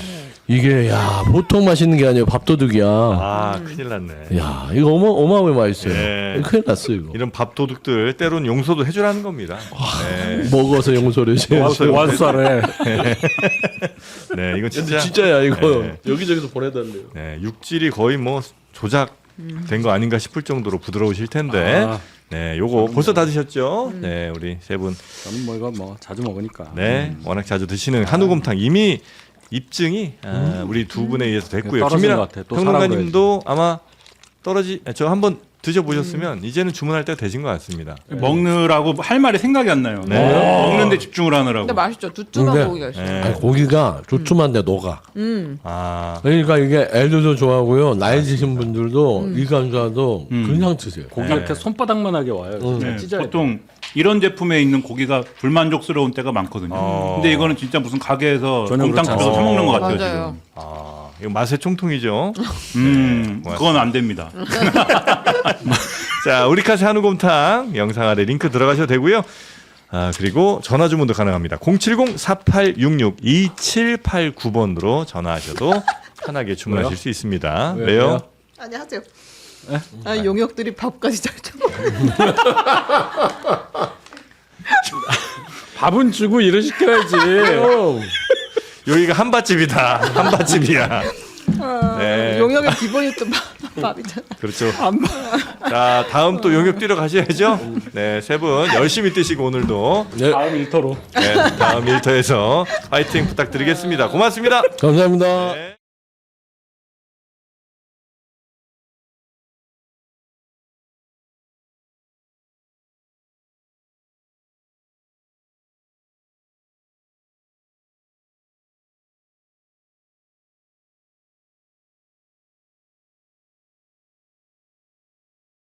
이게 야 보통 맛있는 게 아니에요. 밥도둑이야. 아, 큰일 났네. 야 이거 어마어마하게 맛있어요. 예. 큰일 났어 이거. 이런 밥도둑들 때론 용서도 해주라는 겁니다. 네. 먹어서 용서를 해. 와수사래. 네, 이건 진짜. 진짜야 이거 네. 여기저기서 보내달래요. 네, 육질이 거의 뭐 조작된 거 아닌가 싶을 정도로 부드러우실 텐데. 아. 네, 요거 벌써 다 드셨죠? 네, 우리 세 분. 저는 뭐 이거 뭐 자주 먹으니까. 네, 워낙 자주 드시는 한우곰탕 이미 입증이 우리 두 분에 의해서 됐고요. 떨어진 김민아 것 같아. 또 평론가님도 아마 저 한번 드셔보셨으면 이제는 주문할 때가 되신 것 같습니다. 먹느라고 할 말이 생각이 안 나요. 네. 먹는데 집중을 하느라고. 근데 맛있죠. 두툼한 근데- 고기가 있어요. 네. 아니, 고기가 두툼한데 녹아. 아, 그러니까 이게 애들도 좋아하고요. 나이 드신 분들도 일감자도 그냥 드세요. 고기가 이렇게 손바닥만하게 와요. 네, 찢어야 돼. 보통 이런 제품에 있는 고기가 불만족스러운 때가 많거든요. 근데 이거는 진짜 무슨 가게에서 전혀 곰탕 그렇지 집에서 사 먹는 것 같아요. 맞아요. 아, 이거 맛의 총통이죠. 그건 안 됩니다. 자, 우리카세 한우곰탕 영상 아래 링크 들어가셔도 되고요. 아, 그리고 전화 주문도 가능합니다. 070-4866-2789번으로 전화하셔도 편하게 주문하실 수 있습니다. 왜요? 아니 하세요. 아, 용역들이 밥까지 잘 쳐. 밥은 주고 일을 시켜야지. 여기가 한밭집이다. 한밭집이야. 네. 용역의 기본이 또 밥이잖아. 그렇죠. 자, 다음 또 용역 뛰러 가셔야죠. 네, 세 분 열심히 뛰시고 오늘도 다음 일터로. 네, 다음 일터에서 파이팅 부탁드리겠습니다. 고맙습니다. 감사합니다. 네.